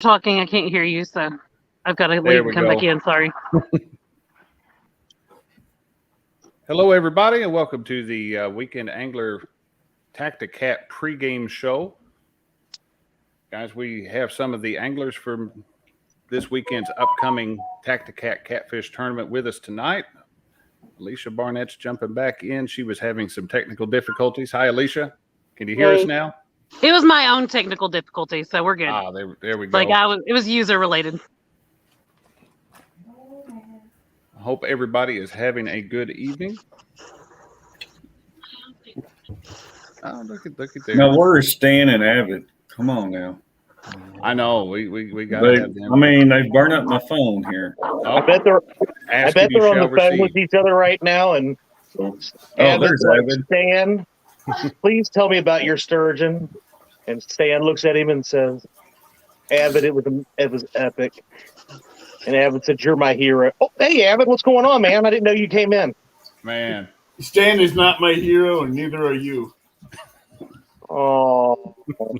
talking, I can't hear you, so I've got to There leave we and come go. back in. Sorry. Hello, everybody, and welcome to the Weekend Angler Tacti-Cat Pregame show. Guys, we have some of the anglers from this weekend's upcoming Tacti-Cat Catfish tournament with us tonight. Alicia Barnett's jumping back in. She was having some technical difficulties. Hi, Alicia. Can you hear us now? It was my own technical difficulty, so we're good. Ah, there we go. It was user related. I hope everybody is having a good evening. Oh, look at there. Now, where is Stan and Avid? Come on now. I know we got to have them. I mean, they've burned up my phone here. Oh, I bet they're on the phone receive. with each other right now. And there's like, Avid. Stan, please tell me about your sturgeon. And Stan looks at him and says, "Avid, it was epic." And Avid said, "You're my hero." Oh, hey, Avid, what's going on, man? I didn't know you came in. Man, Stan is not my hero, and neither are you. Oh,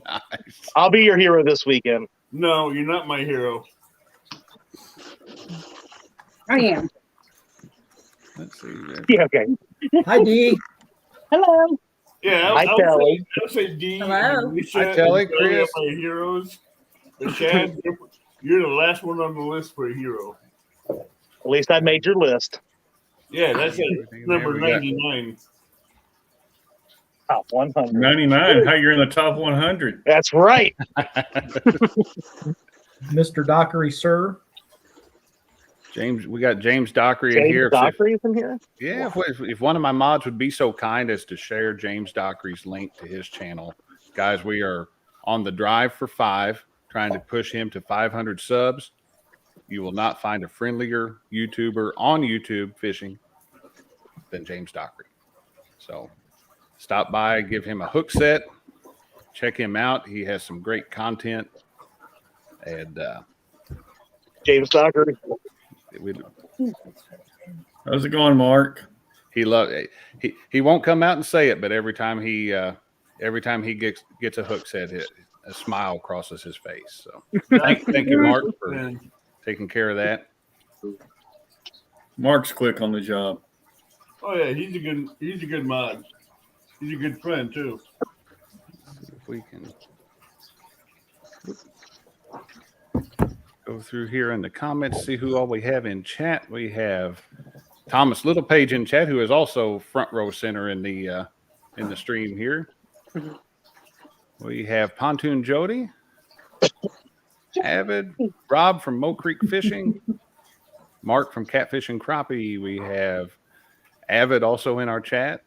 nice. I'll be your hero this weekend. No, you're not my hero. I am. Let's see. Yeah, okay. Hi, Dee. Hello. Yeah, Hi, Kelly. I'll say Dean. Hello. Alicia, Hi, Kelly, and Kelly are Chris. my heroes. But Chad, you're the last one on the list for a hero. At least I made your list. Yeah, that's Everything number there we got. 99. Top 100. 99. How you're in the top 100? That's right. Mr. Dockery, sir. James, we got James Dockery in James here. Dockery's in here. Yeah, if one of my mods would be so kind as to share James Dockery's link to his channel. Guys, we are on the drive for 5, trying to push him to 500 subs. You will not find a friendlier YouTuber on YouTube fishing than James Dockery. So stop by, give him a hook set, check him out. He has some great content. And James Dockery. How's it going, Mark? he won't come out and say it, but every time he gets a hook set, a smile crosses his face. So thank you, Mark, for taking care of that. Mark's quick on the job. Oh yeah, he's a good mod. He's a good friend too. If we can go through here in the comments, see who all we have in chat. We have Thomas Littlepage in chat, who is also front row center in the stream here. We have Pontoon Jody, Avid, Rob from Mo Creek Fishing, Mark from Catfishing Crappie. We have Avid also in our chat.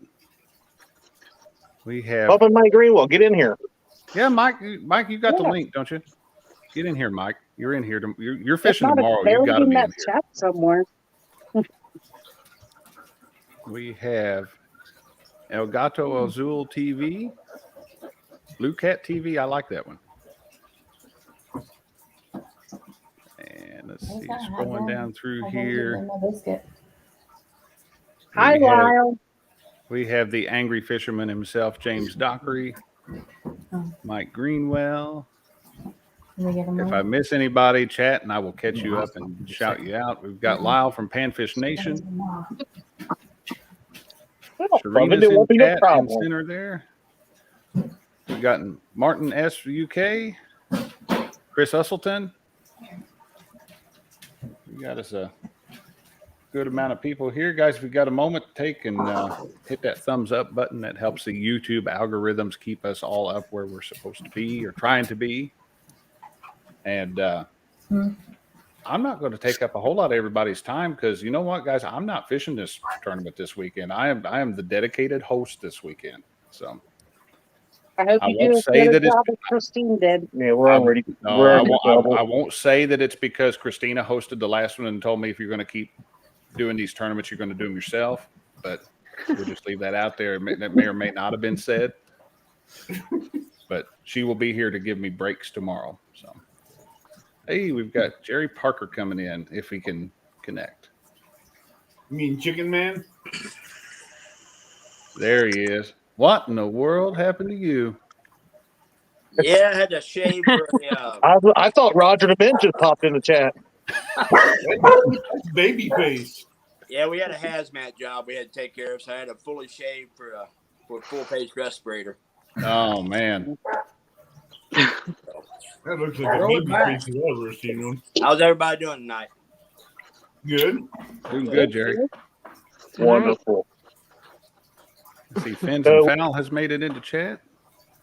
We have Open Mike Greenwell. Get in here. yeah, Mike, you got the link, don't you? Get in here, Mike. You're in here. You're fishing tomorrow. You've got to be in here. Chat somewhere. We have El Gato Azul TV, Blue Cat TV. I like that one. And let's see, scrolling down through here. Hi, Lyle. We have the angry fisherman himself, James Dockery, Mike Greenwell. If I miss anybody, chat, and I will catch you up and shout you out. We've got Lyle from Panfish Nation. Serena's in chat in center there. We've got Martin S. UK, Chris Usselton. We got us a good amount of people here. Guys, if we've got a moment to take and hit that thumbs up button, that helps the YouTube algorithms keep us all up where we're supposed to be or trying to be. And I'm not going to take up a whole lot of everybody's time because you know what, guys, I'm not fishing this tournament this weekend. I am the dedicated host this weekend. So I hope you do as good a job as Christine did. Yeah, we're already. no, I won't say that it's because Christina hosted the last one and told me if you're going to keep doing these tournaments, you're going to do them yourself. But we'll just leave that out there. That may or may not have been said. But she will be here to give me breaks tomorrow. So. Hey, we've got Jerry Parker coming in if we can connect. You mean Chicken Man? There he is. What in the world happened to you? Yeah, I had to shave for I thought Roger the Ben just popped in the chat. Baby face. yeah, we had a hazmat job we had to take care of, so I had to fully shave for a full-page respirator. Oh man. That looks like a baby face if I've ever seen one. How's everybody doing tonight? Good. Doing good, Jerry. Wonderful. Let's see, Fins and Foul has made it into chat.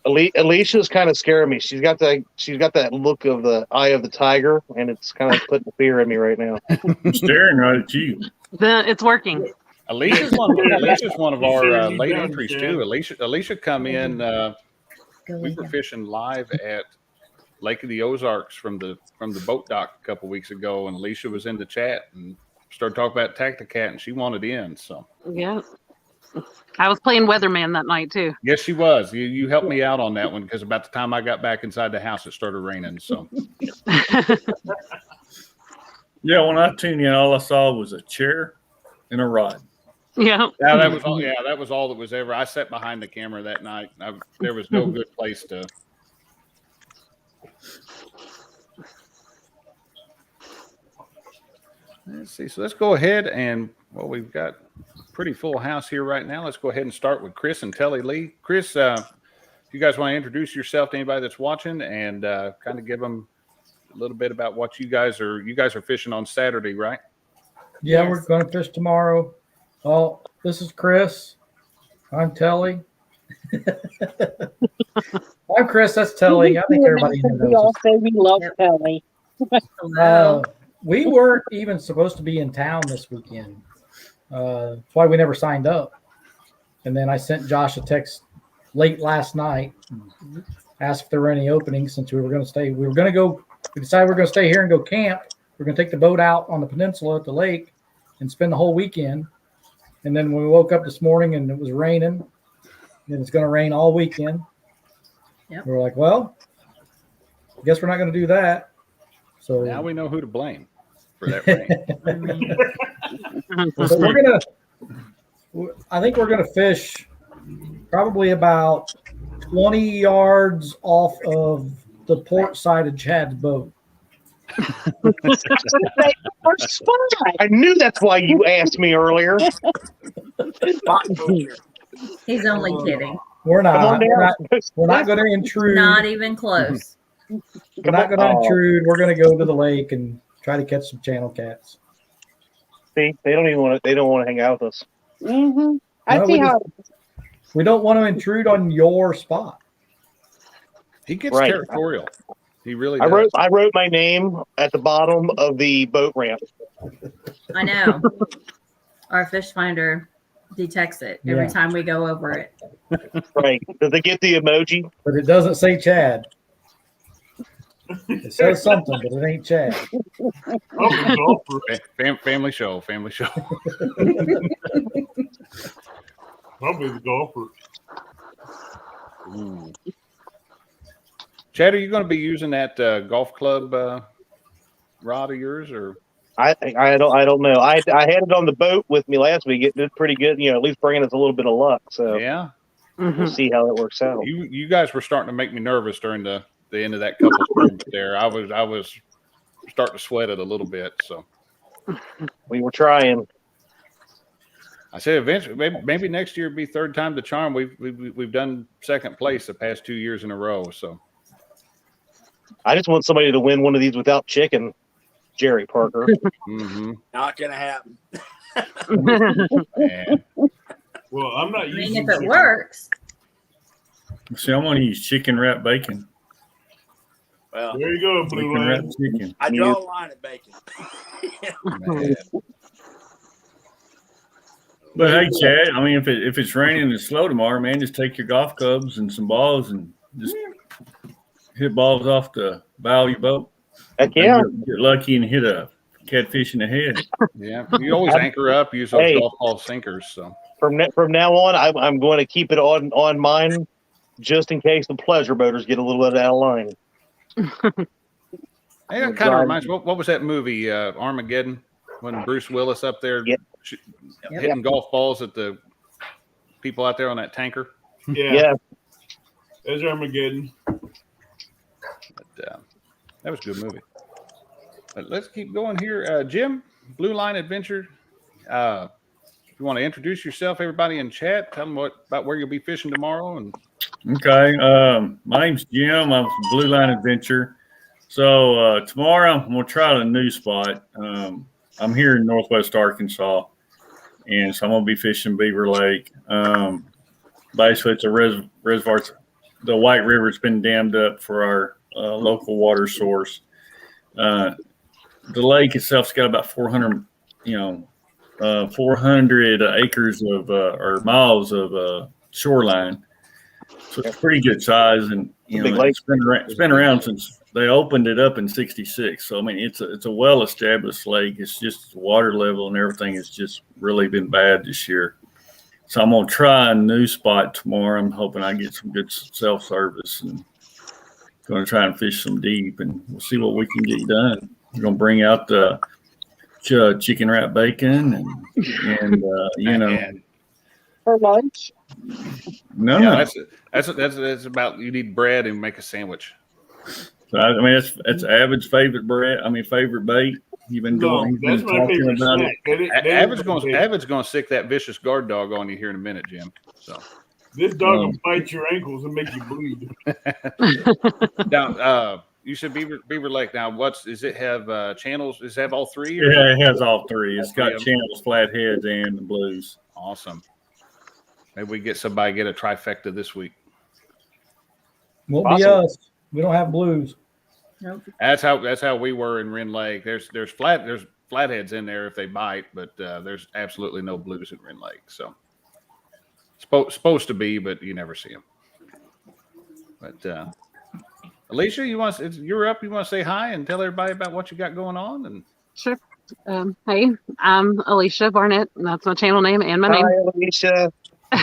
Alicia's kind of scaring me. She's got that look of the eye of the tiger, and it's kind of putting fear in me right now. Staring right at you. It's working. Alicia's one of our late entries too. Alicia come in. We were fishing live at Lake of the Ozarks from the boat dock a couple weeks ago, and Alicia was in the chat and started talking about Tacti-Cat, and she wanted in. So Yeah. I was playing weatherman that night too. yes, she was. You helped me out on that one because about the time I got back inside the house, it started raining. So Yeah, when I tuned in, all I saw was a chair and a rod. Yeah. that was all. Yeah, that was all that was ever. I sat behind the camera that night. There was no good place to. Let's see. So let's go ahead and we've got a pretty full house here right now. Let's go ahead and start with Chris and Telly Lee. Chris, if you guys want to introduce yourself to anybody that's watching and kind of give them a little bit about what you guys are fishing on Saturday, right? Yeah, Yes. we're going to fish tomorrow. Oh, this is Chris. I'm Telly. I'm Chris. That's Telly. I think everybody We knows. all say we love Kelly. We weren't even supposed to be in town this weekend. That's why we never signed up. And then I sent Josh a text late last night, asked if there were any openings since we were going to stay. We decided we're going to stay here and go camp. We're going to take the boat out on the peninsula at the lake and spend the whole weekend. And then when we woke up this morning and it was raining, and it's going to rain all weekend. Yep. We were like, well, I guess we're not going to do that. So Now we know who to blame for that rain. So I think we're gonna fish probably about 20 yards off of the port side of Chad's boat. I knew that's why you asked me earlier. He's only kidding. We're Come on not. down. We're not going to intrude. Not even close. We're not going to intrude. We're going to go to the lake and try to catch some channel cats. See, they don't want to hang out with us. Mm-hmm. I No, see how. We don't want to intrude on your spot. He gets Right. territorial. He really does. I wrote my name at the bottom of the boat ramp. I know. Our fish finder detects it every Yeah. time we go over it. Right? Does it get the emoji? But it doesn't say Chad. It says something, but it ain't Chad. I'm a golfer. Family show. Family show. Probably the golfer. Ooh. Chad, are you going to be using that golf club rod of yours, or? I don't know. I had it on the boat with me last week. It did pretty good. At least bringing us a little bit of luck. So Yeah, we'll see how it works out. you guys were starting to make me nervous during the end of that couple sprint there. I was starting to sweat it a little bit. So We were trying. I said eventually, maybe next year be third time the charm. We've done second place the past 2 years in a row. So I just want somebody to win one of these without chicken. Jerry Parker. mm-hmm. Not gonna happen. Man. Well, I'm not I mean, using if it chicken. works, See, I'm going to use chicken wrap bacon. Well, There you go, Blue Bacon wrap Line. chicken. I draw a line at bacon. Man. But hey, Chad, I mean, if it's raining and it's slow tomorrow, man, just take your golf clubs and some balls and just hit balls off the bow of your boat. Heck yeah. Get lucky and hit a catfish in the head. Yeah, you always anchor up, use those golf ball sinkers. So From now on, I'm going to keep it on mine just in case the pleasure boaters get a little bit out of line. hey, that kind of reminds me. What was that movie, Armageddon, when Bruce Willis up there hitting golf balls at the people out there on that tanker? Yeah. Yeah. There's Armageddon. that was a good movie. But let's keep going here. Jim, Blue Line Adventure. You want to introduce yourself, everybody in chat? Tell them about where you'll be fishing tomorrow. And Okay. My name's Jim. I'm from Blue Line Adventure. So tomorrow I'm going to try a new spot. I'm here in Northwest Arkansas, and so I'm going to be fishing Beaver Lake. Basically, it's a reservoir. The White River's been dammed up for our local water source. The lake itself's got about 400, 400 acres of or miles of shoreline. So it's pretty good size, and it's been around since they opened it up in '66. So I mean, it's a well-established lake. It's just water level and everything has just really been bad this year. So I'm gonna try a new spot tomorrow. I'm hoping I get some good self-service, and going to try and fish some deep, and we'll see what we can get done. We're gonna bring out the chicken wrap bacon and For lunch. No, that's about, you need bread and make a sandwich. So, I mean, that's Avid's favorite favorite bait. You've been doing. That's my favorite about snack. Avid's going to stick that vicious guard dog on you here in a minute, Jim. So This dog will bite your ankles and make you bleed. Now, you said Beaver Lake. Now, does it have channels? Does it have all three? Yeah, it has all three. It's got channels, flatheads, and the blues. Awesome. Maybe we get a trifecta this week. Won't be us. We don't have blues. Nope. That's how we were in Wren Lake. There's flatheads in there if they bite, but there's absolutely no blues in Wren Lake. So supposed to be, but you never see them. But Alicia, you're up. You want to say hi and tell everybody about what you got going on? And Sure. Hey, I'm Alicia Barnett. And that's my channel name and my name. Hi, Alicia.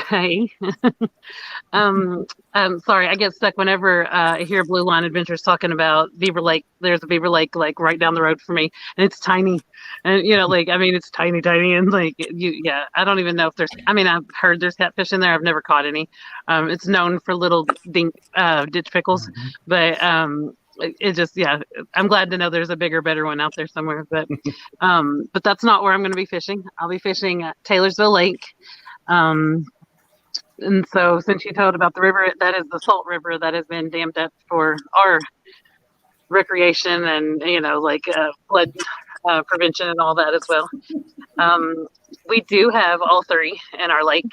Hey. Sorry, I get stuck whenever I hear Blue Line Adventures talking about Beaver Lake. There's a Beaver Lake like right down the road for me, and it's tiny, and it's tiny, and I don't even know if there's. I mean, I've heard there's catfish in there. I've never caught any. It's known for little ditch pickles, but it just I'm glad to know there's a bigger, better one out there somewhere. But that's not where I'm going to be fishing. I'll be fishing at Taylorsville Lake. And so since you told about the river, that is the Salt River that has been dammed up for our recreation and, flood prevention and all that as well. We do have all three in our lake.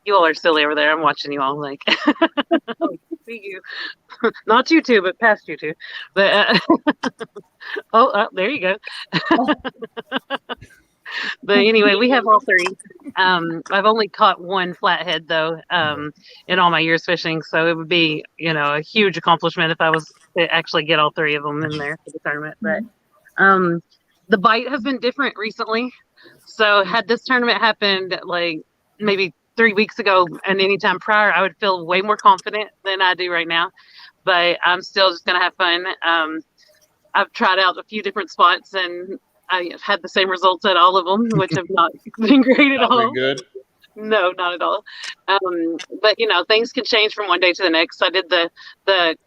You all are still over there. I'm watching you all like, see you. Not you two, but past you two. But, there you go. But anyway, we have all three. I've only caught one flathead though in all my years fishing, so it would be a huge accomplishment if I was to actually get all three of them in there for the tournament. But the bite has been different recently. So had this tournament happened like maybe 3 weeks ago and any time prior, I would feel way more confident than I do right now. But I'm still just gonna have fun. I've tried out a few different spots and I have had the same results at all of them, which have not been great at all. Good. No, not at all. But things can change from one day to the next. I did the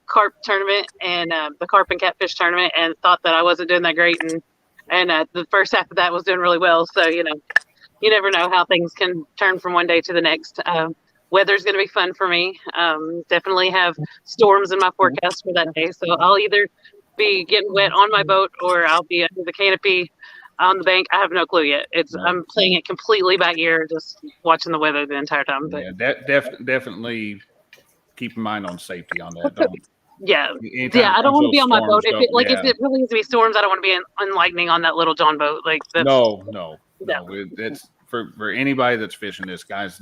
carp tournament and the carp and catfish tournament, and thought that I wasn't doing that great, and the first half of that was doing really well. So you never know how things can turn from one day to the next. Weather's going to be fun for me. Definitely have storms in my forecast for that day, so I'll either be getting wet on my boat or I'll be under the canopy on the bank. I have no clue yet. I'm playing it completely by ear, just watching the weather the entire time. But definitely keep in mind on safety on that. I don't want to be on my boat. If it really needs to be storms, I don't want to be in lightning on that little John boat. No. It's for anybody that's fishing this, guys.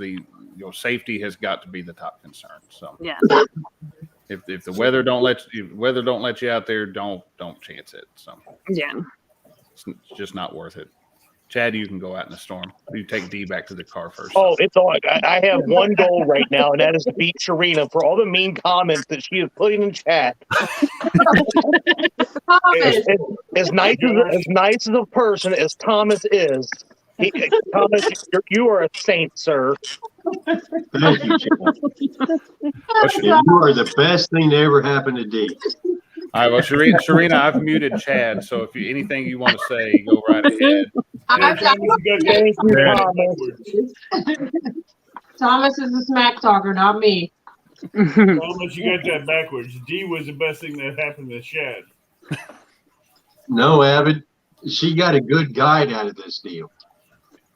Safety has got to be the top concern. So yeah. If the weather don't let you out there, don't chance it. So yeah, it's just not worth it. Chad, you can go out in the storm. You take D back to the car first. Oh, it's all. I have one goal right now, and that is to beat Sharina for all the mean comments that she is putting in chat. As nice as a person as Thomas is, Thomas, you are a saint, sir. Thank you, Chad. You are the best thing to ever happen to D. All right, well, Sharina, I've muted Chad, so if anything you want to say, go right ahead. Thank you, Thomas. Thomas is a smack talker, not me. Thomas, you got that backwards. D was the best thing that happened to Shad. No, Avid. She got a good guide out of this deal.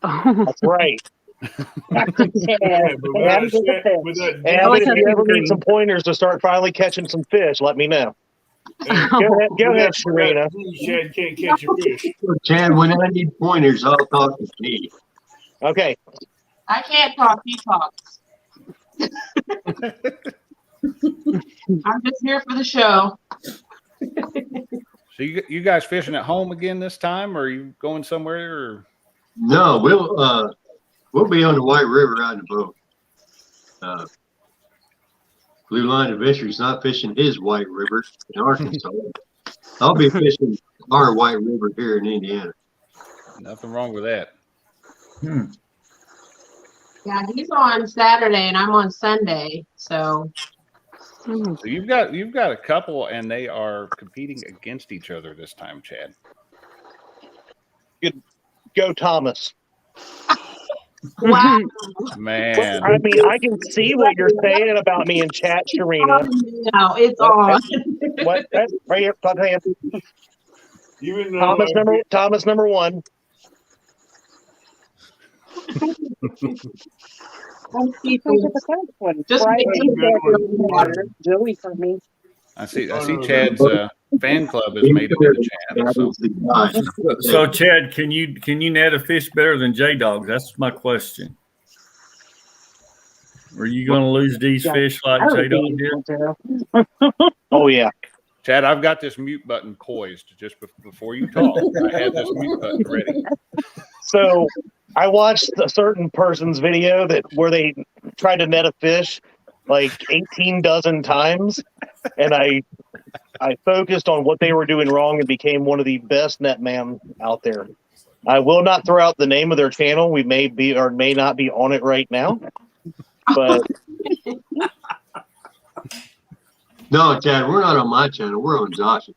That's right. Yeah, but without Shad, without D, Avid, if you ever need some pointers to start finally catching some fish, let me know. Go ahead, Sharina. Shad can't catch a fish. Chad, when I need pointers, I'll talk to Steve. Okay. I can't talk, he talks. I'm just here for the show. So you guys fishing at home again this time, or are you going somewhere? Or? No, we'll be on the White River riding the boat. Blue Line of Fisheries not fishing his White River in Arkansas. I'll be fishing our White River here in Indiana. Nothing wrong with that. Yeah, he's on Saturday and I'm on Sunday. So you've got a couple, and they are competing against each other this time, Chad. Good. Go, Thomas. wow. Man. I mean, I can see what you're saying about me in chat, Sharina. No, it's on. What? Right here, Even though Thomas number one. Just Joey for me. I see Chad's fan club has made it to the chat. So Chad, can you net a fish better than J-Dog? That's my question. Are you going to lose these fish like J-Dog did? Oh yeah, Chad, I've got this mute button poised just before you talk. I had this mute button ready. So I watched a certain person's video where they tried to net a fish like 18 dozen times, and I focused on what they were doing wrong and became one of the best net man out there. I will not throw out the name of their channel. We may be or may not be on it right now, but No, Chad, we're not on my channel. We're on Josh's.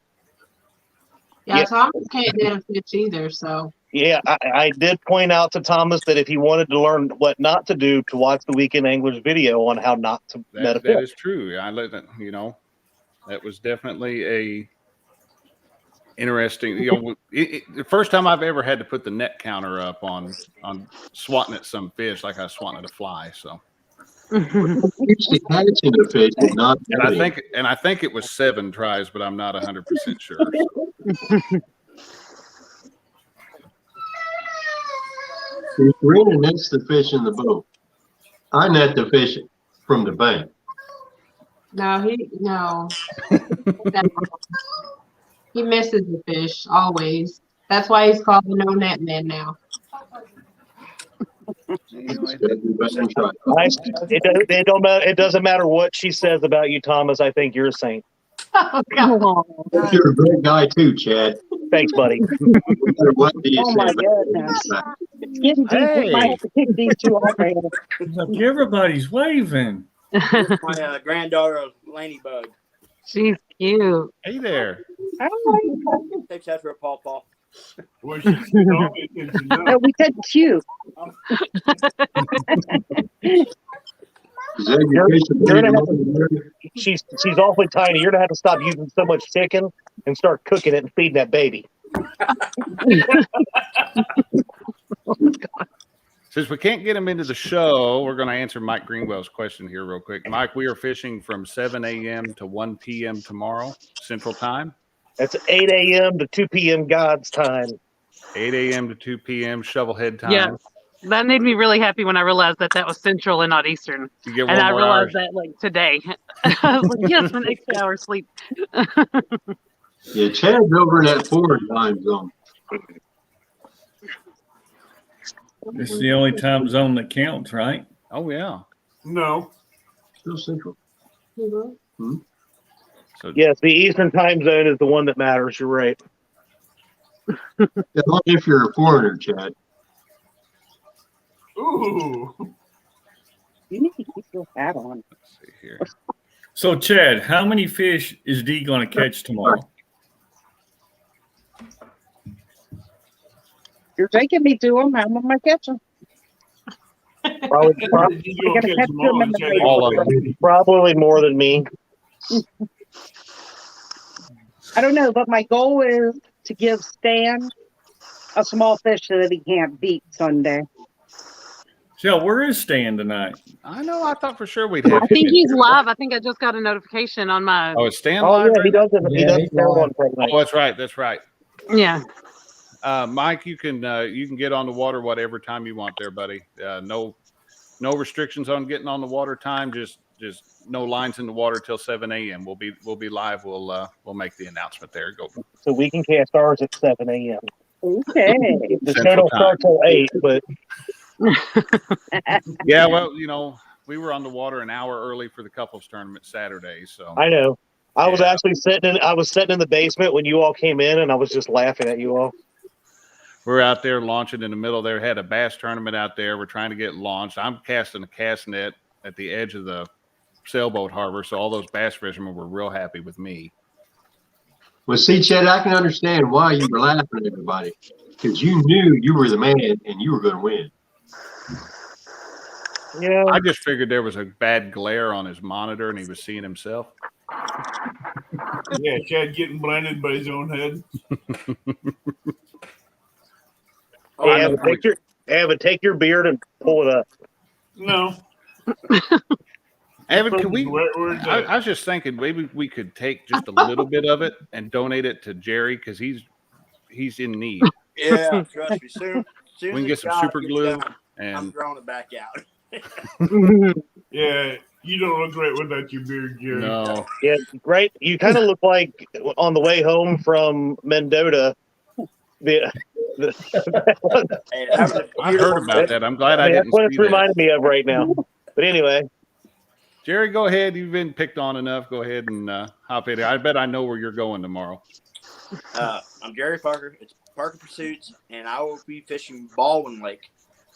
Yeah, Thomas can't net a fish either, so. yeah, I did point out to Thomas that if he wanted to learn what not to do, to watch the Weekend Anglers video on how not to net a fish. That is true. I let it, that was definitely a interesting. The first time I've ever had to put the net counter up on swatting at some fish like I was swatting at a fly. So. Usually catching a fish, but not. And I think it was 7 tries, but I'm not 100% sure. So. Serena nets the fish in the boat. I net the fish from the bank. No. He misses the fish always. That's why he's called the no net man now. It doesn't matter what she says about you, Thomas. I think you're a saint. Oh, come on. You're a great guy too, Chad. Thanks, buddy. What do you Oh say my about goodness. that? It's getting deep. We might have to kick these two off right now. Look, everybody's waving. My granddaughter, Laney-Bug. She's cute. Hey there. Takes after a pawpaw. Well, she's always been to know. Oh, we said cute. Is that your fish? She's awfully tiny. You're gonna have to stop using so much chicken and start cooking it and feeding that baby. Since we can't get him into the show, we're going to answer Mike Greenwell's question here real quick. Mike, we are fishing from 7 a.m. to 1 p.m. tomorrow, Central Time. That's 8 a.m. to 2 p.m. God's time. 8 a.m. to 2 p.m. shovelhead time. Yeah, that made me really happy when I realized that was Central and not Eastern. You get and I realized hours. that like today. I was like, yes, an extra hour sleep. Yeah, Chad's over in that foreign time zone. This is the only time zone that counts, right? Oh, yeah. No. Still Central. Mm-hmm. So, Yes, the Eastern time zone is the one that matters. You're right. If you're a foreigner, Chad. Ooh. You need to keep your hat on. let's see here. So, Chad, how many fish is D going to catch tomorrow? You're taking me to them. How am I catch them? Probably, You're gonna catch them in the All of them. probably more than me. I don't know, but my goal is to give Stan a small fish that he can't beat Sunday. Shell, where is Stan tonight? I know. I thought for sure we'd have. I think he's live. I think I just got a notification on my. Oh, it's Stan Oh live? yeah, he does. He Yeah, does he's go live. on Friday night. Oh, that's right. That's right. Yeah. Mike, you can get on the water whatever time you want there, buddy. No restrictions on getting on the water time. Just no lines in the water till 7 a.m. We'll be live. We'll make the announcement there. Go. So we can cast ours at 7 a.m. Okay. The show Central don't start till 8, but Yeah, well, we were on the water an hour early for the couples tournament Saturday. So I know. I was Yeah. actually sitting in the basement when you all came in, and I was just laughing at you all. we're out there launching in the middle there. Had a bass tournament out there. We're trying to get launched. I'm casting a cast net at the edge of the sailboat harbor. So all those bass fishermen were real happy with me. Well, see, Chad, I can understand why you were laughing at everybody because you knew you were the man and you were going to win. Yeah. I just figured there was a bad glare on his monitor and he was seeing himself. Yeah, Chad getting blinded by his own head. Take your beard and pull it up. No. Evan, can we? Where's that? I was just thinking maybe we could take just a little bit of it and donate it to Jerry because he's in need. Yeah, trust me. Soon We can as get some Josh super gets glue done, I'm and throwing it back out. Yeah, you don't look right without your beard, Jerry. no. Yeah, right. You kind of look like on the way home from Mendota. Hey, that was a I beautiful heard about that. I'm glad I That's didn't what see it's that. reminding me of right now. But anyway, Jerry, go ahead. You've been picked on enough. Go ahead and hop in. I bet I know where you're going tomorrow. I'm Jerry Parker. It's Parker Pursuits, and I will be fishing Baldwin Lake,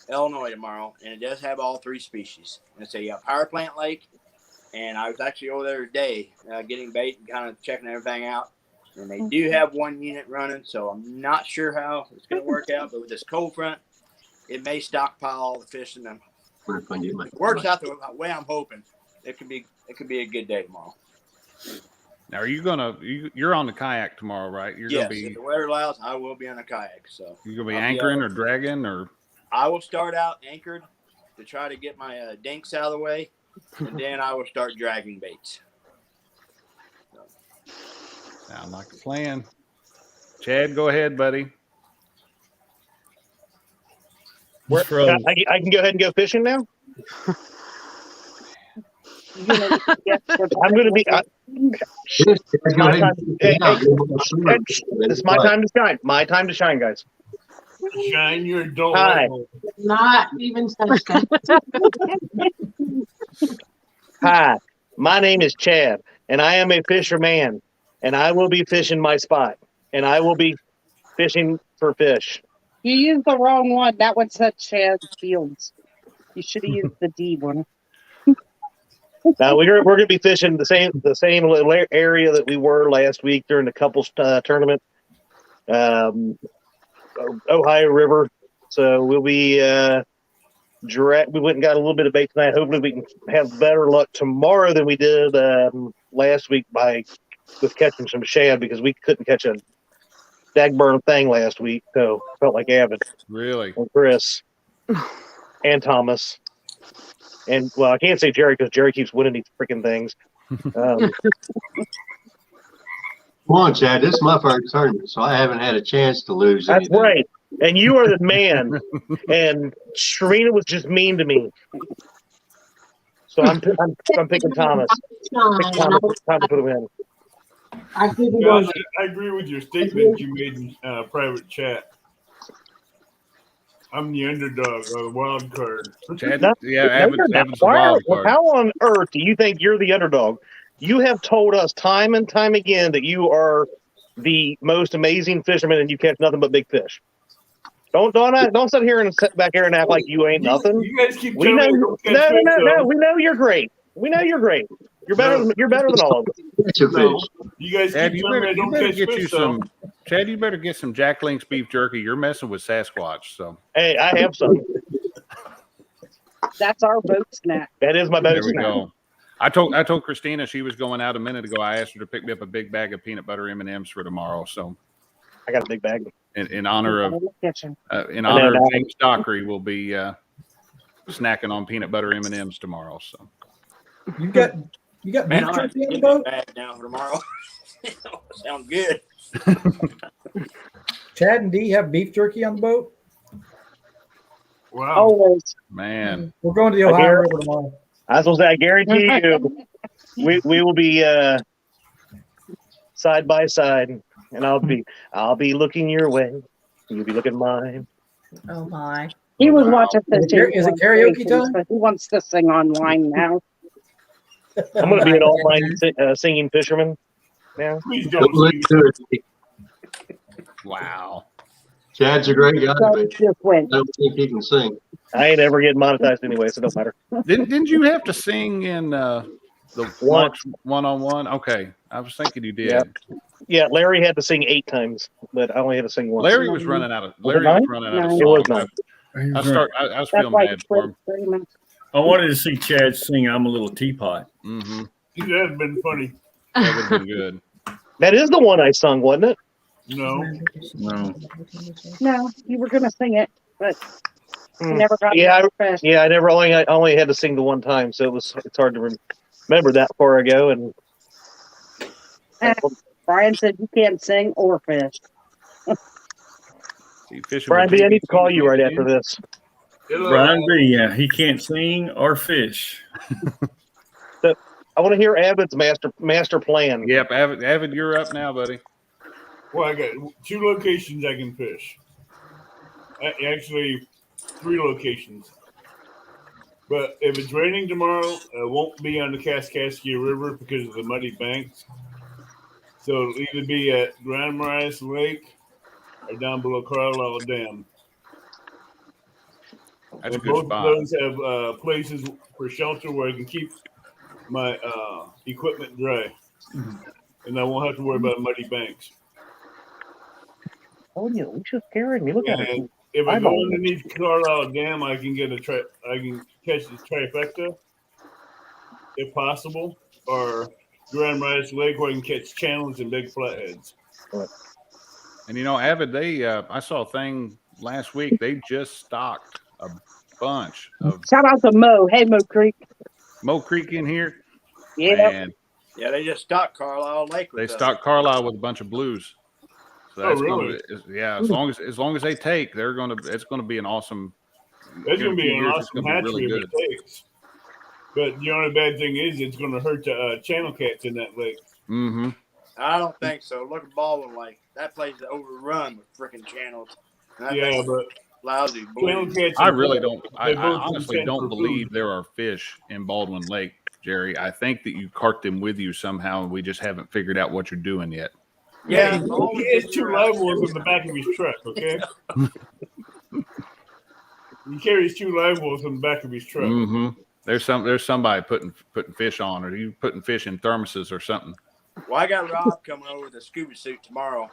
Illinois tomorrow, and it does have all three species. And it's a power plant lake, and I was actually over there today getting bait and kind of checking everything out. And they do have one unit running, so I'm not sure how it's going to work out. But with this cold front, it may stockpile all the fish in them. Works out the way I'm hoping. It could be a good day tomorrow. Now, are you you're on the kayak tomorrow, right? You're Yes, gonna be if the weather allows, I will be on a kayak. So you're gonna be I'll be anchoring out. or dragging or I will start out anchored to try to get my dinks out of the way, and then I will start dragging baits. sound like a plan. Chad, go ahead, buddy. I can go ahead and go fishing now. I'm going to be. It's my time. It's my time to shine. My time to shine, guys. Shine your adult Hi. light. Not even sunshine. Hi, my name is Chad, and I am a fisherman, and I will be fishing my spot, and I will be fishing for fish. You used the wrong one. That one said Chad Fields. You should have used the D one. Now we're going to be fishing the same little area that we were last week during the couples tournament, Ohio River. So we'll be we went and got a little bit of bait tonight. Hopefully we can have better luck tomorrow than we did last week with catching some shad because we couldn't catch a dagburn thing last week. So felt like Abbott. Really? And Chris and Thomas. And, well, I can't say Jerry because Jerry keeps winning these freaking things. Come on, Chad. This is my first tournament, so I haven't had a chance to lose. That's anything. right. And you are the man. And Sharina was just mean to me. So I'm picking Thomas. Thomas put him in. Josh, I agree with your statement you made in private chat. I'm the underdog or the wild card. Chad, No, Evan's the wild card. How on earth do you think you're the underdog? You have told us time and time again that you are the most amazing fisherman and you catch nothing but big fish. Don't sit here and sit back here and act like you ain't nothing. You guys keep We telling know. me No. We know you're great. We know you're great. You're better than all of us. It's a No, fish. you guys Chad, keep you telling better, me I you don't better catch get fish, you though. some. Chad, you better get some Jack Link's beef jerky. You're messing with Sasquatch. So Hey, I have some. That's our boat snack. That is my there boat we snack. go. I told Christina she was going out a minute ago. I asked her to pick me up a big bag of peanut butter M&Ms for tomorrow. So I got a big bag. in honor of Kitchen. James Dockery, we'll be snacking on peanut butter M&Ms tomorrow. So You got Man, beef I'll have to jerky on the get boat? that bag down for tomorrow. Sounds good. Chad and Dee have beef jerky on the boat? Wow. Always. man, We're going to the Ohio River tomorrow. I was supposed to say, I guarantee you, we will be side by side, and I'll be looking your way. You'll be looking mine. Oh my. He was Wow. watching fishing. Is it karaoke time? But he wants to sing online now. I'm going to be an all-mine singing fisherman now. Please Don't don't. let do it. wow. Chad's a great guy, but Just went. I don't think he can sing. I ain't ever getting monetized anyway, so it don't matter. Didn't you have to sing in the Once. one-on-one? Okay, I was thinking you did. Yeah. Yeah, Larry had to sing 8 times, but I only had to sing once. Larry was running out of Was it nine? songs. It was not. I was That's feeling like bad for him. 3 minutes. I wanted to see Chad sing "I'm a Little Teapot." Mm-hmm. That has been funny. That would have been good. That is the one I sung, wasn't it? No. No. No, you were going to sing it, but you Hmm. never got Yeah, to fish. Yeah, I only had to sing the one time, so it's hard to remember that far ago. And Brian said you can't sing or fish. See, fishing Brian with B, I need to JBC call you right again. after this. Hello. Brian B. Yeah, he can't sing or fish. I want to hear Avid's master plan. Yep, Avid, you're up now, buddy. Well, I got 2 locations I can fish. Actually, 3 locations. But if it's raining tomorrow, it won't be on the Kaskaskia River because of the muddy banks. So it'll either be at Grand Marais Lake or down below Carlisle Dam. That's a And good both spot. of those have places for shelter where I can keep my equipment dry. And I won't have to worry about muddy banks. Oh, yeah, we should carry me. Look at it. And if I go underneath Carlisle Dam, I can get I can catch the trifecta, if possible, or Grand Marais Lake where I can catch channels and big flatheads. And you know, Avid, I saw a thing last week. They just stocked a bunch of Shout out to Mo. Hey, Mo Creek. Mo Creek in here. Yeah. Man, Yeah, they just stocked Carlisle Lake. they stocked Carlisle with a bunch of blues. So Oh, that's really? yeah. As long as they take, it's gonna be an awesome. That's going to be an it's awesome gonna be hatchery really if it takes. But the only bad thing is it's going to hurt the channel cats in that lake. Mm-hmm. I don't think so. Look at Baldwin Lake. That place is overrun with freaking channels. And that Yeah, thing's but lousy. channel cats. I really don't. I both honestly contend don't for believe food. there are fish in Baldwin Lake, Jerry. I think that you cart them with you somehow, and we just haven't figured out what you're doing yet. Yeah, he has 2 live ones in the back of his truck, okay? He carries 2 live ones in the back of his truck. Mm-hmm. There's somebody putting fish on, or you putting fish in thermoses or something. Well, I got Rob coming over with a scuba suit tomorrow.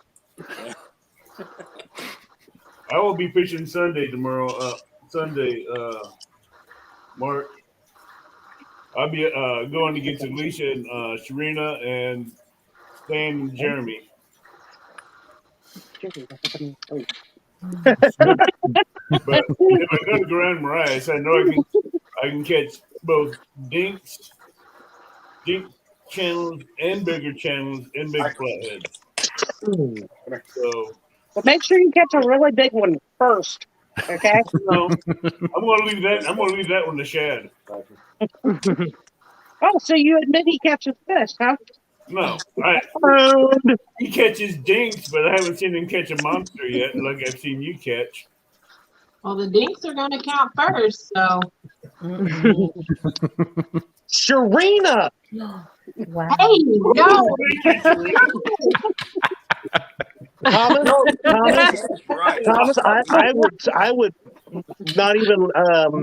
I will be fishing Sunday tomorrow. Mark. I'll be going against Alicia and Sharina and Stan and Jeremy. But if I go to Grand Marais, I know I can catch both dink channels and bigger channels and big flatheads. So But make sure you catch a really big one first. Okay. no, I'm gonna leave that one to Shad. Oh, so you admit he catches fish, huh? No, he catches dinks, but I haven't seen him catch a monster yet, like I've seen you catch. Well, the dinks are going to count first, so. Sharina. Wow. Hey, no. Thomas, I would not even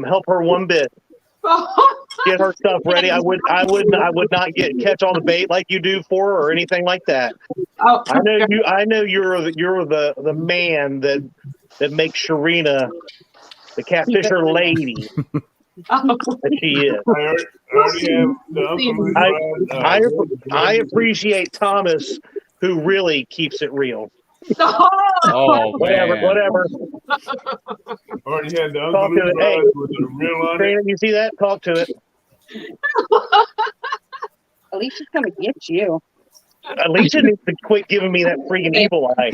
help her one bit. get her stuff ready. I would not catch all the bait like you do for her or anything like that. Oh, I know you're the man that makes Sharina the catfisher lady that she is. I already have the Uncle Lou's rod. I appreciate Thomas, who really keeps it real. Oh, Whatever. Already had the Talk Uncle to Lou's it. Hey, rod with a reel on it. Shannon, you see that? Talk to it. Alicia's gonna get you. Alicia needs to quit giving me that freaking evil eye.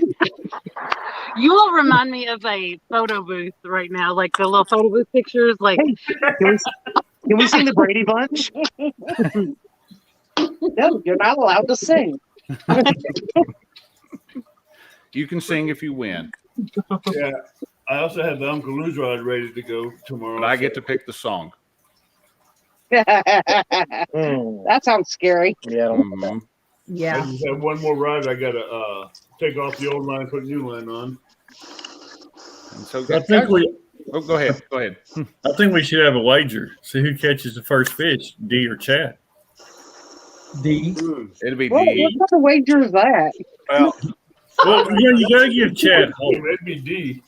You all remind me of a photo booth right now, like the little photo booth pictures. Like, Can we sing the Brady Bunch? No, you're not allowed to sing. You can sing if you win, Yeah. I also have the Uncle Lou's rod ready to go tomorrow. but I get to pick the song. That sounds scary. Yeah. Mhm. I Yeah. just have one more rod. I gotta take off the old line, put a new line on. And so, I think oh, go ahead. Go ahead. I think we should have a wager. See who catches the first fish, D or Chad. D. It'll be What D. kind of wager is that? Well, You gotta give Chad hope. That'd be D.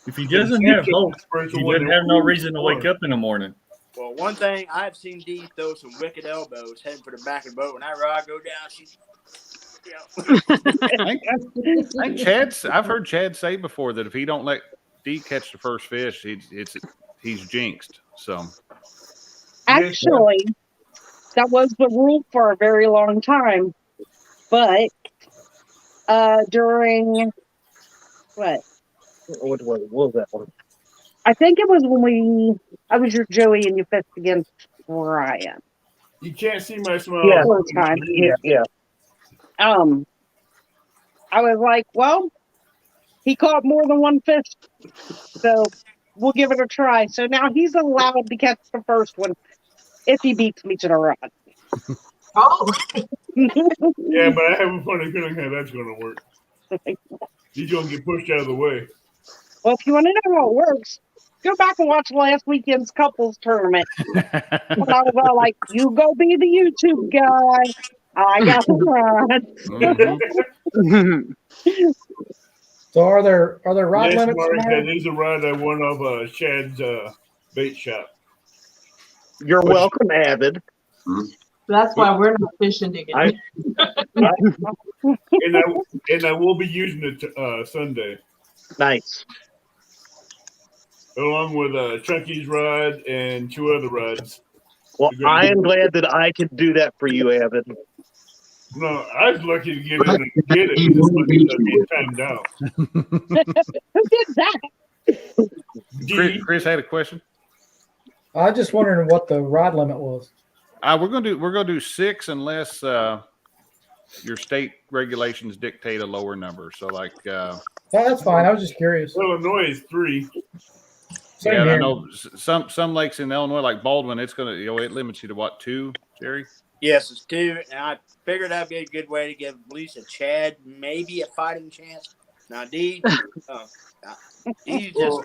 If he doesn't have hope, he doesn't have no reason to wake up in the morning. well, one thing I've seen D throw some wicked elbows heading for the back of the boat. When that rod go down, she's. I think I've heard Chad say before that if he don't let D catch the first fish, he's jinxed. So Actually, that was the rule for a very long time. But during what was that one? I think it was when I was your Joey and you fished against Brian. You can't see my smile. Yeah. First time. Yeah. I was like, well, he caught more than one fish, so we'll give it a try. So now he's allowed to catch the first one if he beats me to the rod. oh. Yeah, but I have a funny feeling how that's going to work. He's going to get pushed out of the way. Well, if you want to know how it works, go back and watch last weekend's couples tournament. When I was all like, you go be the YouTube guy. I got the rod. So are there rod Yes, limits Mark, tomorrow? that is a rod I won off Chad's bait shop. You're welcome, Avid. That's why we're not fishing together. And I will be using it Sunday, Nice. along with Chunky's rod and 2 other rods. Well, I am glad that I could do that for you, Avid. No, I was lucky to get it. And get it. It timed out. Who did that? Chris had a question. I was just wondering what the rod limit was. We're gonna do 6 unless your state regulations dictate a lower number. So like That's fine. I was just curious. Illinois is 3. Same yeah, I here. know some lakes in Illinois, like Baldwin, it limits you to what, 2, Jerry? Yes, it's 2, and I figured that'd be a good way to give at least a Chad maybe a fighting chance. Now D, he just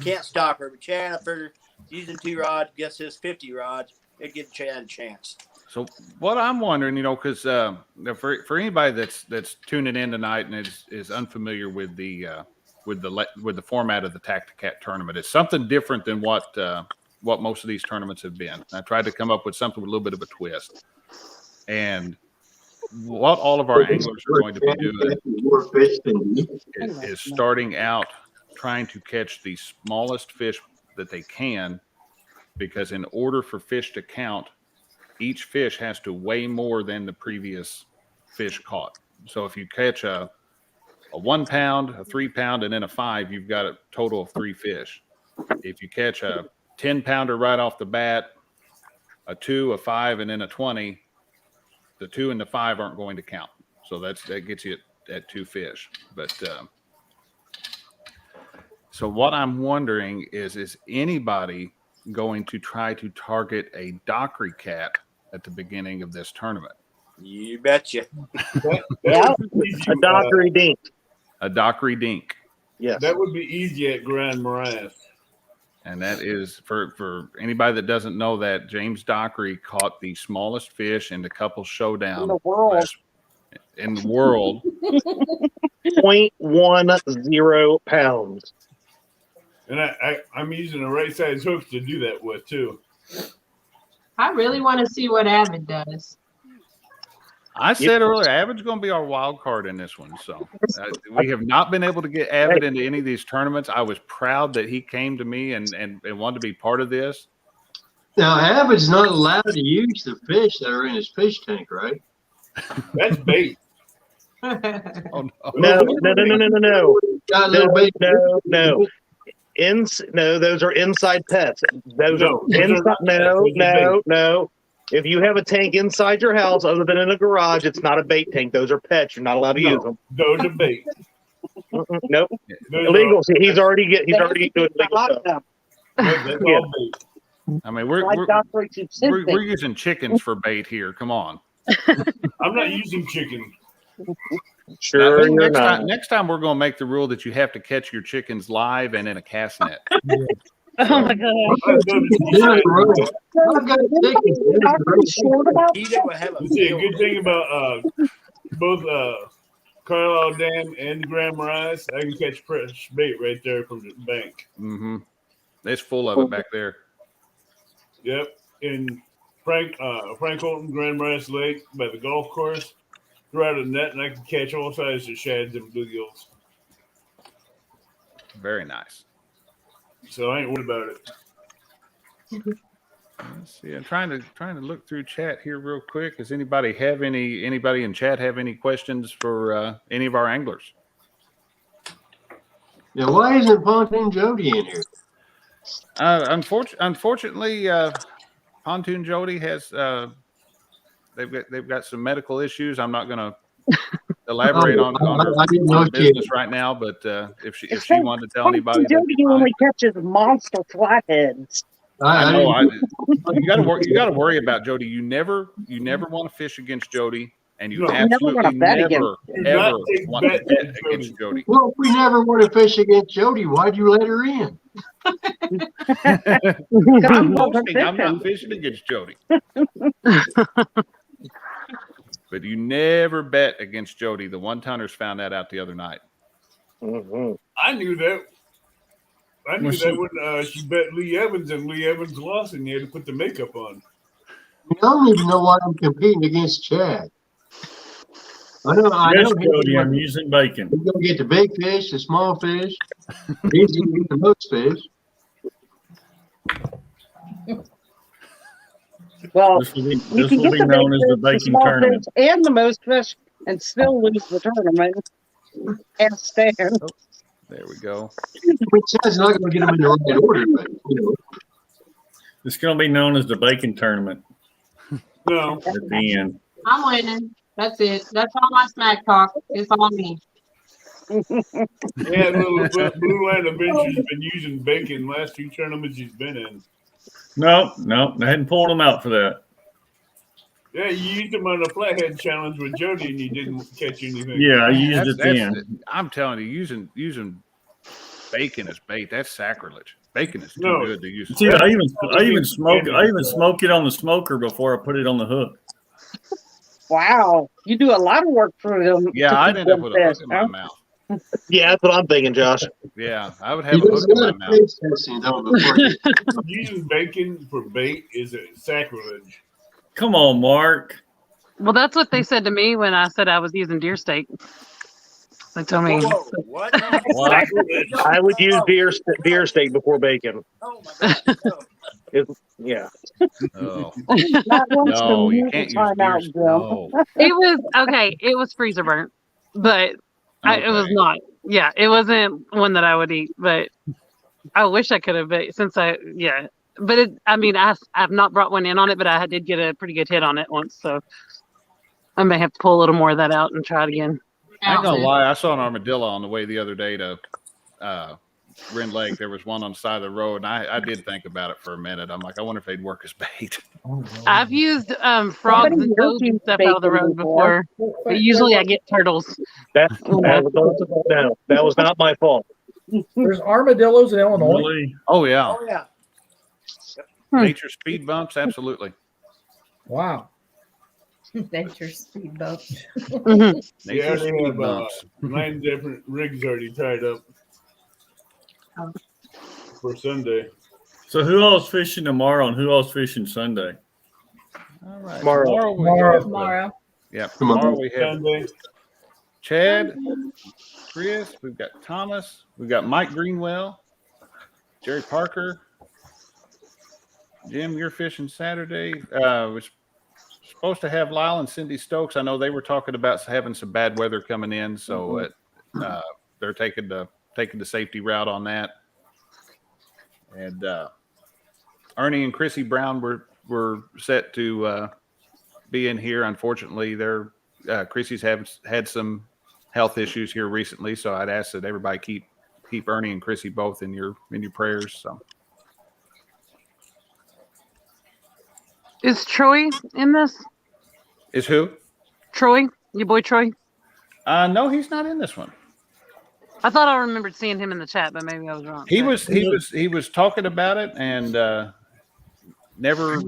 can't stop her. But Chad, I figured using 2 rods against his 50 rods, it'd give Chad a chance. So what I'm wondering, because for anybody that's tuning in tonight and is unfamiliar with the format of the Tacti-Cat tournament, it's something different than what most of these tournaments have been. I tried to come up with something with a little bit of a twist, and what all of our anglers are going to be doing is starting out trying to catch the smallest fish that they can, because in order for fish to count, each fish has to weigh more than the previous fish caught. So if you catch a 1 pound, a 3 pound, and then a 5, you've got a total of 3 fish. If you catch a 10 pounder right off the bat, a 2, a 5, and then a 20, the 2 and the 5 aren't going to count. So that gets you at 2 fish. But so what I'm wondering is anybody going to try to target a dockery cat at the beginning of this tournament? You betcha. Yeah, a dockery dink. A dockery dink. Yes. That would be easy at Grand Morass. And that is for anybody that doesn't know that James Dockery caught the smallest fish in the couple showdown In the world. in the world. 0.10 pounds. And I'm using a right size hook to do that with too. I really want to see what Avid does. I said earlier, Avid's going to be our wild card in this one. So we have not been able to get Avid into any of these tournaments. I was proud that he came to me and wanted to be part of this. Now, Avid's not allowed to use the fish that are in his fish tank, right? That's bait. Oh, No. Got a little bait. No. No, those are inside pets. Those are inside. No. If you have a tank inside your house other than in a garage, it's not a bait tank. Those are pets. You're not allowed to use them. Those are bait. Nope. Illegal. See, he's already doing illegal stuff. That's all bait. I mean, we're using chickens for bait here. Come on. I'm not using chicken. Sure, next time we're going to make the rule that you have to catch your chickens live and in a cast net. Oh my god! See, a good thing about both Carlisle Dam and Grand Marais, I can catch fresh bait right there from the bank. Mm-hmm. It's full of it back there. Yep, in Frank Holton, Grand Marais Lake by the golf course. Throw out a net and I can catch all sizes of shads and bluegills. Very nice. So I ain't worried about it. Let's see. I'm trying to look through chat here real quick. Does anybody in chat have any questions for any of our anglers? Now, why isn't Pontoon Jody in here? Unfortunately, Pontoon Jody has they've got some medical issues. I'm not going to elaborate on her business right now, but if she wanted to tell anybody, Jody only catches monster flatheads. I know. You got to worry about Jody. You never want to fish against Jody, and you absolutely never want to bet against Jody. Well, if we never want to fish against Jody, why'd you let her in? I'm not fishing against Jody. But you never bet against Jody. The one-tonners found that out the other night. Mm-hmm. I knew that. I knew that when she bet Lee Evans and Lee Evans lost and you had to put the makeup on. I don't even know why I'm competing against Chad. I know. Jody, I'm using bacon. We're going to get the big fish, the small fish. He's going to get the most fish. Well, This will you can be get the known as the big fish, bacon small tournament. fish, and the most fish, and still lose the tournament. And stand. There we go. Chad's not going to get them in the right order, but It's going to be known as the bacon tournament. No. At the end. I'm winning. That's it. That's all my smack talk. It's on me. Yeah, Blue Line Adventure's been using bacon last 2 tournaments he's been in. No, I hadn't pulled them out for that. Yeah, you used them on the flathead challenge with Jody and you didn't catch anything. Yeah, I used it then. I'm telling you, using bacon as bait, that's sacrilege. Bacon is too good to use. See, I even smoke it on the smoker before I put it on the hook. Wow, you do a lot of work for them. Yeah, I'd end up with a hook in my mouth. Yeah, that's what I'm thinking, Josh. Yeah, I would have a hook in my mouth. Using bacon for bait is a sacrilege. Come on, Mark. Well, that's what they said to me when I said I was using deer steak. They told me. What? I would use deer steak before bacon. Oh my God. Yeah. Oh. No, you can't use deer steak. No. It was okay. It was freezer burnt, but it was not. Yeah, it wasn't one that I would eat. But I wish I could have. But But I've not brought one in on it, but I did get a pretty good hit on it once, so I may have to pull a little more of that out and try it again. I ain't gonna lie, I saw an armadillo on the way the other day to Wren Lake. There was one on the side of the road, and I did think about it for a minute. I'm like, I wonder if they'd work as bait. I've used frogs and toads and stuff out of the road before, but usually I get turtles. That was not my fault. There's armadillos in Illinois. Really? Oh yeah, Oh yeah. nature speed bumps, absolutely. Wow. Nature speed bump. Yeah, Nature they speed have bumps. 9 different rigs already tied up Oh. for Sunday. So who else fishing tomorrow and who else fishing Sunday? All right, Tomorrow. we have, Tomorrow. tomorrow we have Sunday. Chad, Chris, we've got Thomas, we've got Mike Greenwell, Jerry Parker, Jim. You're fishing Saturday. We're supposed to have Lyle and Cindy Stokes. I know they were talking about having some bad weather coming in, so they're taking the safety route on that. And Ernie and Chrissy Brown were set to be in here. Unfortunately, Chrissy's had some health issues here recently, so I'd ask that everybody keep Ernie and Chrissy both in your prayers. So, Is Troy in this? is who? Troy, your boy Troy. No, he's not in this one. I thought I remembered seeing him in the chat, but maybe I was wrong. He was talking about it and never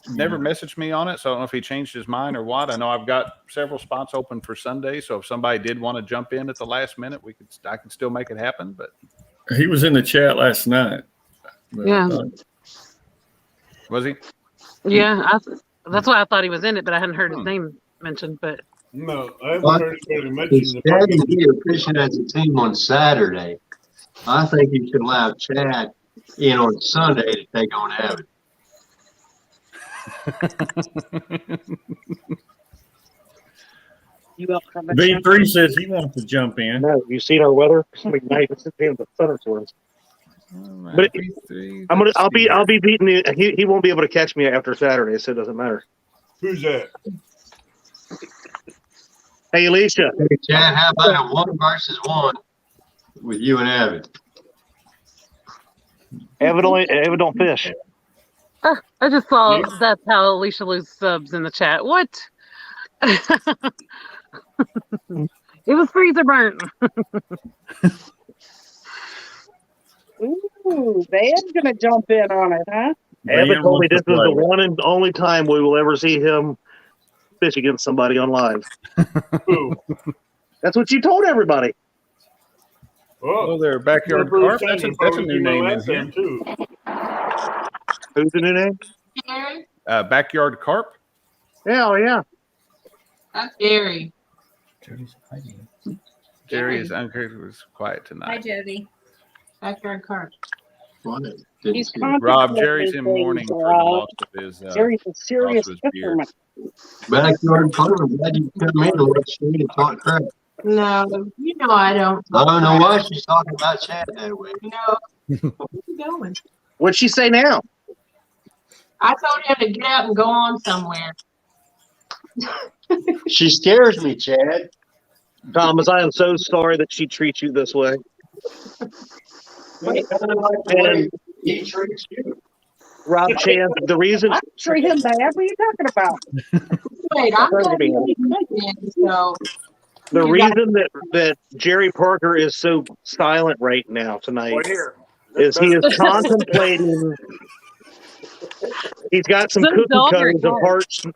messaged me on it. So I don't know if he changed his mind or what. I know I've got several spots open for Sunday, so if somebody did want to jump in at the last minute, I can still make it happen. But He was in the chat last night. But, Yeah. was he? Yeah, that's why I thought he was in it, but I hadn't heard his name mentioned. But No, I haven't heard anybody mention It's the Chad and he are fishing as a team on Saturday. I think you should allow Chad in on Sunday to take on Abbott. You will come and V3 says he wants to jump in. No, you seen our weather? It's gonna be nice. It's gonna be in the thunderstorms. But I'll be beating the, he won't be able to catch me after Saturday, so it doesn't matter. Who's that? Hey, Alicia. Hey, Chad, how about a 1-versus-1 with you and Abbott? Abbott don't fish. I just saw that's how Alicia loses subs in the chat. What? It was freezer burnt. Ooh, Van's gonna jump in on it, huh? Abbott told me this is the one and only time we will ever see him fish against somebody on live. That's what you told everybody. Oh, their backyard carp. That's a new name in here. Too. Who's the new name? Backyard carp. Yeah, oh yeah. That's Gary. Jerry was quiet tonight. Hi, Jody. Backyard carp. He's Rob, Jerry's in mourning for the loss of his. Jerry's a serious fisherman. Backyard carp. I'm glad you come in and let Shane and talk crap. No, you know I don't. I don't know why she's talking about Chad that way. No. Where you going? What'd she say now? I told him to get up and go on somewhere. She scares me, Chad. Thomas, I am so sorry that she treats you this way. And he treats you. Rob Chan, the reason I treat him bad. What are you talking about? Wait, I'm not even so. the reason that Jerry Parker is so silent right now tonight is he is contemplating. He's got some cookie cutters of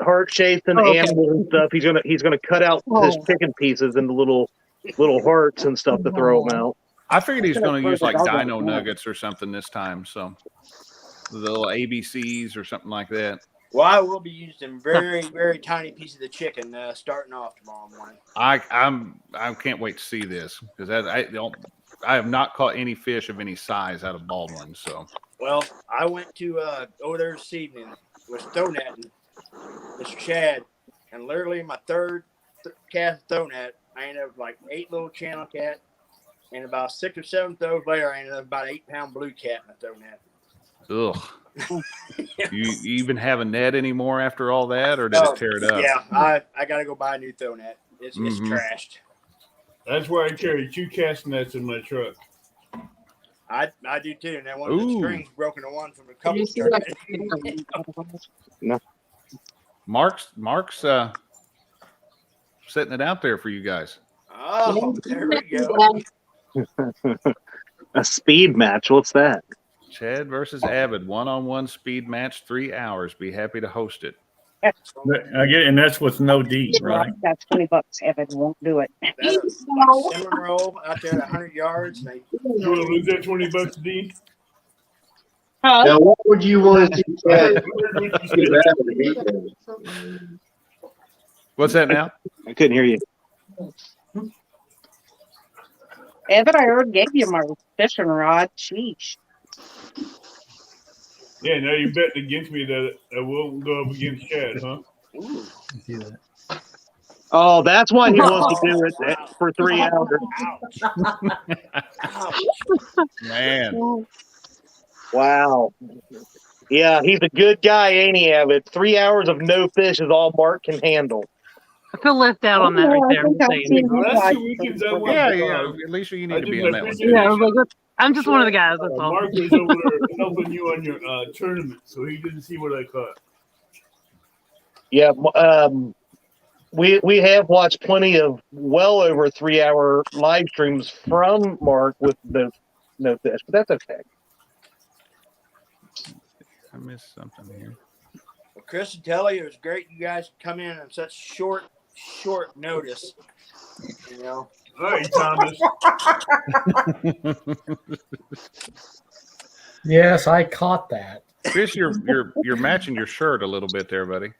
heart shapes and animals and stuff. He's gonna cut out his chicken pieces into little hearts and stuff to throw them out. I figured he's going to use like dino nuggets or something this time. So the little ABCs or something like that. Well, I will be using very, very tiny piece of the chicken starting off tomorrow morning. I can't wait to see this because I have not caught any fish of any size out of Baldwin. So well, I went to over there this evening, was throw netting, Mr. Chad, and literally my third cast throw net, I ended up with like 8 little channel cat, and about 6 or 7 throws later, I ended up about 8-pound blue cat in the throw net. Ugh. You even have a net anymore after all that, or did it tear it up? Yeah, I got to go buy a new throw net. It's trashed. That's why I carry 2 cast nets in my truck. I do too, and then one of the strings broken to one from a couple. No. Mark's setting it out there for you guys. Oh, there we go. A speed match. What's that? Chad versus Avid, one-on-one speed match, 3 hours. Be happy to host it. I get it, and that's with no D, right? That's $20. Evan won't do it. That is like cinnamon roll out there at 100 yards. And You want to lose that $20, D? Now, what would you want to see Chad What's that now? I couldn't hear you. Evan, I already gave you my fishing rod. Sheesh. Yeah, now you're betting against me that I won't go up against Chad, huh? Oh, that's why he wants to do it for 3 hours. Man. Wow. Yeah, he's a good guy, ain't he, Avid? 3 hours of no fish is all Mark can handle. I feel left out on that right there. I'm saying. Last 2 weekends I went. Yeah. Alicia, you need to be on that one. Yeah, I was like, I'm just one of the guys. That's all. Mark was over there helping you on your tournament, so he didn't see what I caught. Yeah, we have watched plenty of well over 3 hour live streams from Mark with the no fish, but that's okay. I missed something here. Well, Chris and Telly, it was great you guys come in on such short notice. You know. All right, Thomas. Yes, I caught that. Chris, you're matching your shirt a little bit there, buddy.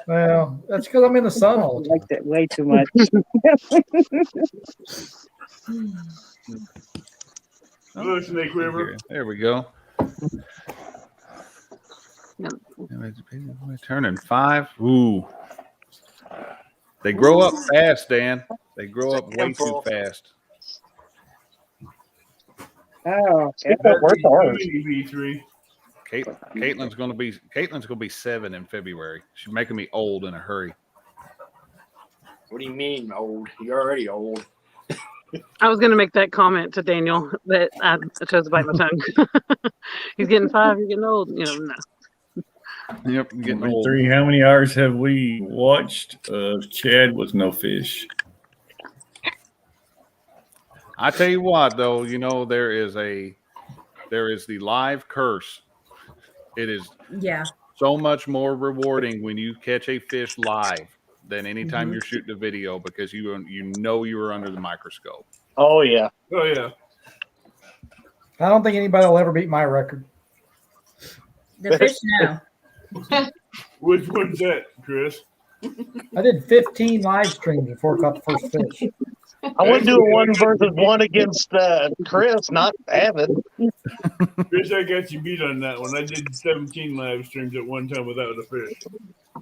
Well, that's because I'm in the sun all the I like that way too much. Hello, Snake River. There we go. Turning 5. Ooh. They grow up fast, Dan. They grow up way too fast. Oh, EV3. Caitlin's gonna be 7 in February. She's making me old in a hurry. What do you mean old? You're already old. I was going to make that comment to Daniel, but I chose to bite my tongue. He's getting 5. You're getting old. You know, no. Yep, getting old. 3. How many hours have we watched Chad with no fish? I tell you what, though, there is the live curse. It is so much more rewarding when you catch a fish live than anytime you're shooting a video, because you are under the microscope. Oh yeah. Oh yeah. I don't think anybody will ever beat my record. The fish now. Which one's that, Chris? I did 15 live streams before I caught the first fish. I wouldn't do a 1 versus 1 against Chris, not Avid. Chris, I got you beat on that one. I did 17 live streams at one time without a fish.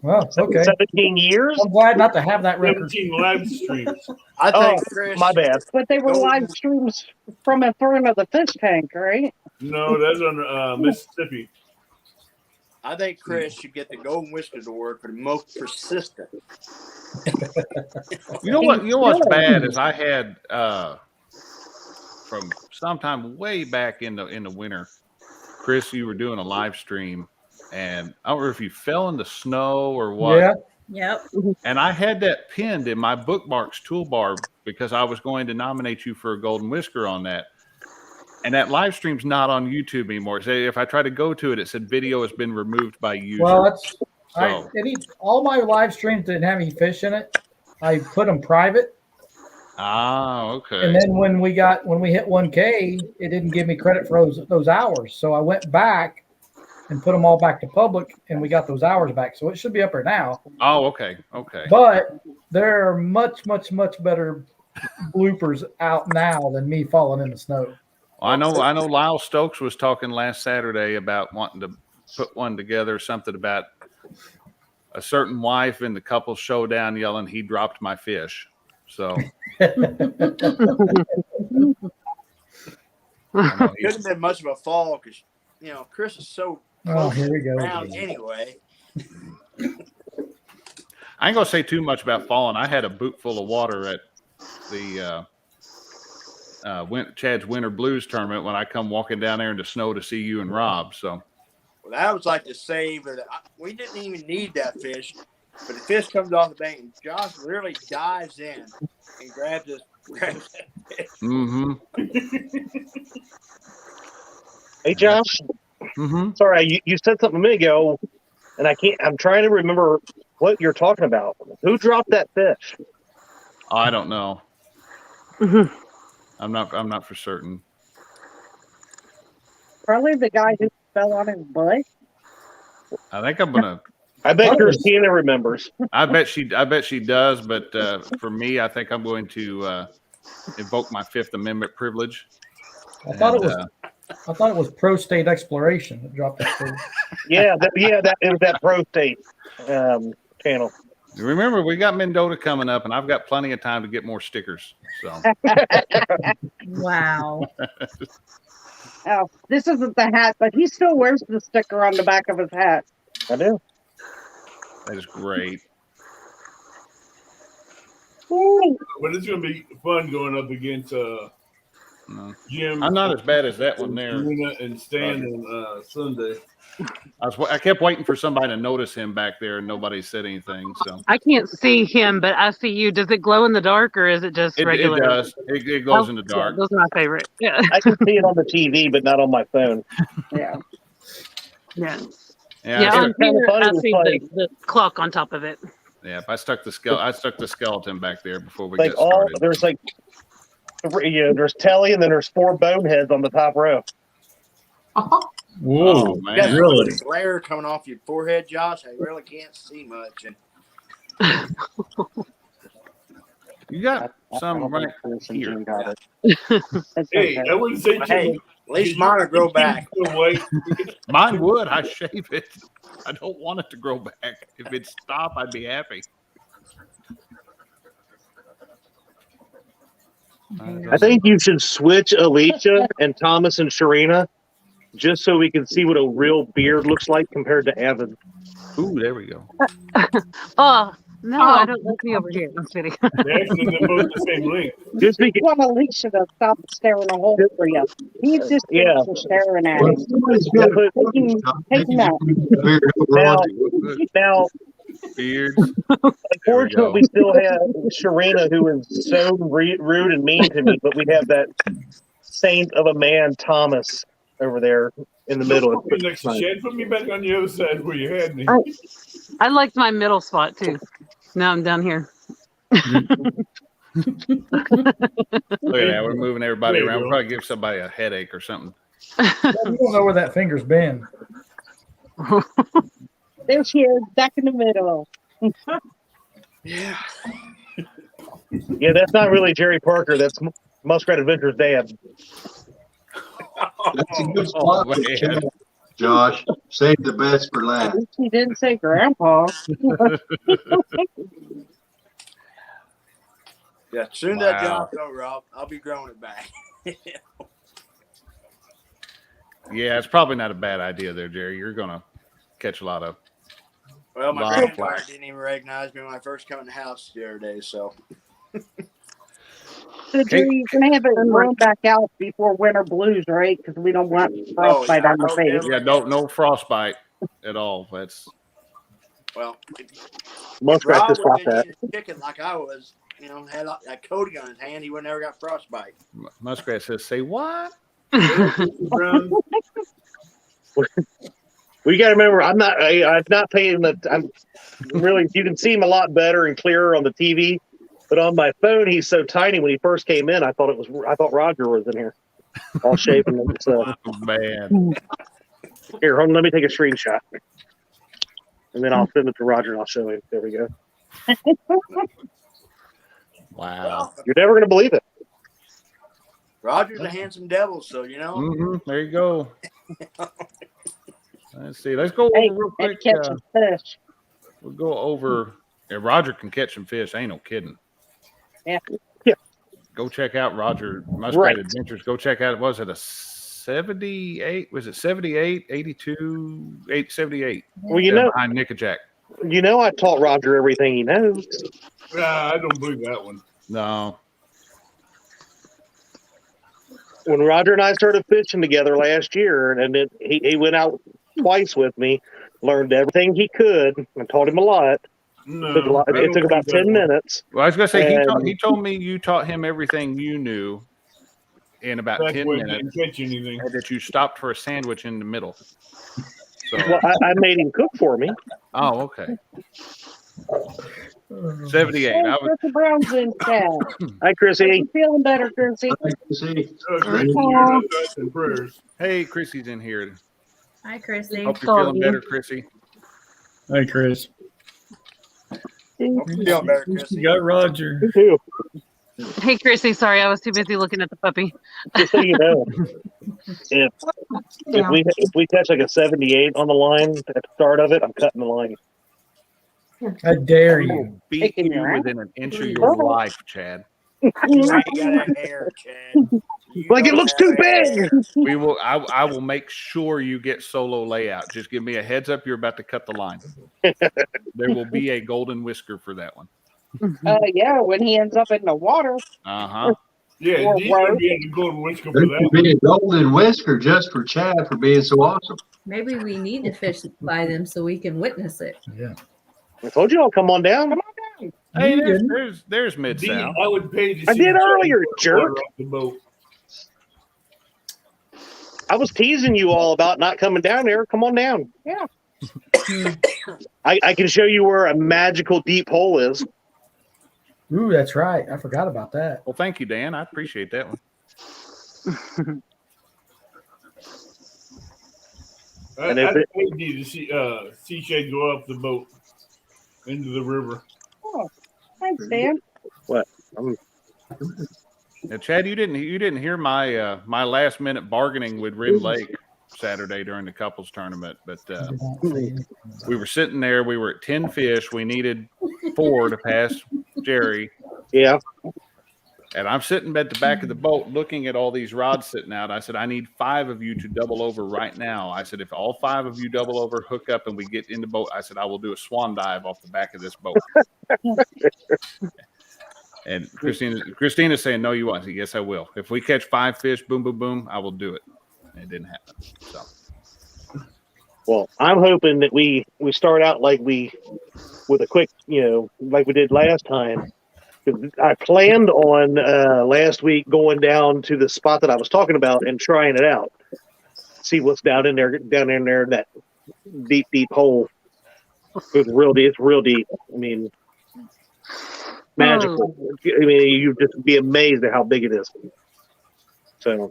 Well, okay. 17 years? I'm glad not to have that record. 17 live streams. I think Chris. My bad. But they were live streams from in front of the fish tank, right? No, that's on Mississippi. I think Chris should get the Golden Whiskers Award for the most persistent. You know what's bad is I had from sometime way back in the winter, Chris, you were doing a live stream, and I don't know if you fell in the snow or what. Yeah. Yep. And I had that pinned in my bookmarks toolbar because I was going to nominate you for a Golden Whisker on that. And that live stream's not on YouTube anymore. So if I try to go to it, it said video has been removed by user. Well, all my live streams didn't have any fish in it. I put them private. Ah, okay. And then when we hit 1K, it didn't give me credit for those hours. So I went back and put them all back to public, and we got those hours back. So it should be up there now. Oh, okay. Okay. But there are much, much, much better bloopers out now than me falling in the snow. I know Lyle Stokes was talking last Saturday about wanting to put one together, something about a certain wife in the couple showdown yelling, "He dropped my fish." So Couldn't have been much of a fall because Chris is so close here we go around anyway. I ain't gonna say too much about falling. I had a boot full of water at the Chad's Winter Blues tournament when I come walking down there in the snow to see you and Rob. So, well, that was like the save. We didn't even need that fish, but the fish comes off the bank, and Josh really dives in and grabs this Mm-hmm. Hey, Josh. Mm-hmm. Sorry, you said something a minute ago, and I'm trying to remember what you're talking about. Who dropped that fish? Oh, I don't know. Mhm. I'm not for certain. Probably the guy who fell on his butt. I think I'm gonna. I bet Christina remembers. I bet she does. But for me, I think I'm going to invoke my Fifth Amendment privilege. I thought it was Pro State Exploration that dropped that fish. That it was that Pro State channel. Remember, we got Mendota coming up, and I've got plenty of time to get more stickers. So. Wow. Oh, this isn't the hat, but he still wears the sticker on the back of his hat. I do. That is great. But it's going to be fun going up against Jim. I'm not as bad as that one there. Serena and Stan on Sunday. I kept waiting for somebody to notice him back there, and nobody said anything. So I can't see him, but I see you. Does it glow in the dark, or is it just regular? It does. It glows in the dark. Those are my favorite. Yeah. I can see it on the TV, but not on my phone. Yeah. Yeah. Yeah. On here, I see like, the clock on top of it. Yeah, I stuck the skeleton back there before we like get started. There's like, there's Telly, and then there's 4 boneheads on the top row. Whoa, You man! got Really? glare coming off your forehead, Josh. I really can't see much. And You got some right here. Hey, I wouldn't say hey, at least mine will grow back. Mine would. I shave it. I don't want it to grow back. If it stopped, I'd be happy. I think you should switch Alicia and Thomas and Sharina, just so we can see what a real beard looks like compared to Evan. Ooh, there we go. Oh no, I don't like me over here. I'm kidding. They're actually both the same length. Just because want Alicia to stop staring a hole for you. He's just staring at him. Take him out. Now, Beard. unfortunately, we still have Sharina, who is so rude and mean to me, but we have that saint of a man, Thomas, over there in the middle. Put me back on the other side where you had me. I liked my middle spot too. Now I'm down here. Look at that. We're moving everybody around. We'll probably give somebody a headache or something. You don't know where that finger's been. There she is, back in the middle. Yeah, that's not really Jerry Parker. That's Muskrat Adventures' dad. That's a good spot, Josh. Save the best for last. He didn't say Grandpa. Yeah, as soon as that job's over, I'll be growing it back. Yeah, it's probably not a bad idea there, Jerry. You're gonna catch a lot of. Well, my grandfather didn't even recognize me when I first came in the house the other day, so. So, Jerry, you can have it run back out before winter blues, right? Because we don't want frostbite on the face. Yeah, no frostbite at all. That's Muskrat just got that. Chicken like I was, had a coating on his hand, he would never got frostbite. Muskrat says, "Say what?" We got to remember, I'm not paying I'm really. You can see him a lot better and clearer on the TV, but on my phone, he's so tiny. When he first came in, I thought Roger was in here, all shaven. Oh, man. Here, hold on, let me take a screenshot, and then I'll send it to Roger and I'll show him. There we go. Wow. You're never going to believe it. Roger's a handsome devil, so There you go. Let's see. Let's go over real quick. Catch some fish. We'll go over. Yeah, Roger can catch some fish. Ain't no kidding. Yeah. Go check out Roger Muskrat Adventures. Go check out. Was it a 78? Was it 78, 82, 78? Well, behind Nickajack. I taught Roger everything he knows. I don't believe that one. No. When Roger and I started fishing together last year, and then he went out twice with me, learned everything he could, and taught him a lot. No, it took about 10 minutes. Well, I was gonna say And- he told me you taught him everything you knew in about That's 10 why I minutes, didn't catch anything. and that you stopped for a sandwich in the middle. So, Well, I made him cook for me. oh, okay. 78. I was. Chrissy Brown's in chat. Hi, Chrissy. You feeling better, Chrissy? See, Thoughts and prayers. Hey, Chrissy's in here. Hi, Chrissy. Hope you're feeling better, Chrissy. Hey, Chris. Feeling better, Chris. You got Roger. Me too. Hey, Chrissy. Sorry, I was too busy looking at the puppy. Just so you know, if we catch like a 78 on the line at the start of it, I'm cutting the line. I dare I you. will beat you within an inch of your life, Chad. You ain't got that hair, Chad. You Like it don't looks have too that big. hair. We will. I will make sure you get solo layout. Just give me a heads up. You're about to cut the line. There will be a golden whisker for that one. Yeah, when he ends up in the water. Uh-huh. Yeah, Or Dee's gonna worse. be in the golden whisker for there that could one. be a golden whisker just for Chad for being so awesome. Maybe we need to fish by them so we can witness it. Yeah. I told you I'll come on down. Hey, You didn't. there's mid Dee, south. I would pay to I see did you earlier, water jerk. off the boat. I was teasing you all about not coming down there. Come on down. Yeah. I can show you where a magical deep hole is. Ooh, that's right. I forgot about that. Well, thank you, Dan. I appreciate that one. And I'd if it- pay Dee to see Shad go up the boat into the river. Oh, thanks, Dan. Now, Chad, you didn't hear my my last minute bargaining with Rim Lake Saturday during the couples tournament, but we were sitting there. We were at 10 fish. We needed 4 to pass Jerry. Yeah. And I'm sitting at the back of the boat looking at all these rods sitting out. I said, I need 5 of you to double over right now. I said, if all 5 of you double over, hook up, and we get in the boat, I said, I will do a swan dive off the back of this boat. And Christina's saying, no, you won't. I said, yes, I will. If we catch 5 fish, boom, boom, boom, I will do it. And it didn't happen. So Well, I'm hoping that we start out with a quick, like we did last time. I planned on last week going down to the spot that I was talking about and trying it out. See what's down in there, that deep, deep hole. It's real deep. It's real deep. I mean, magical. I mean, you'd just be amazed at how big it is. So,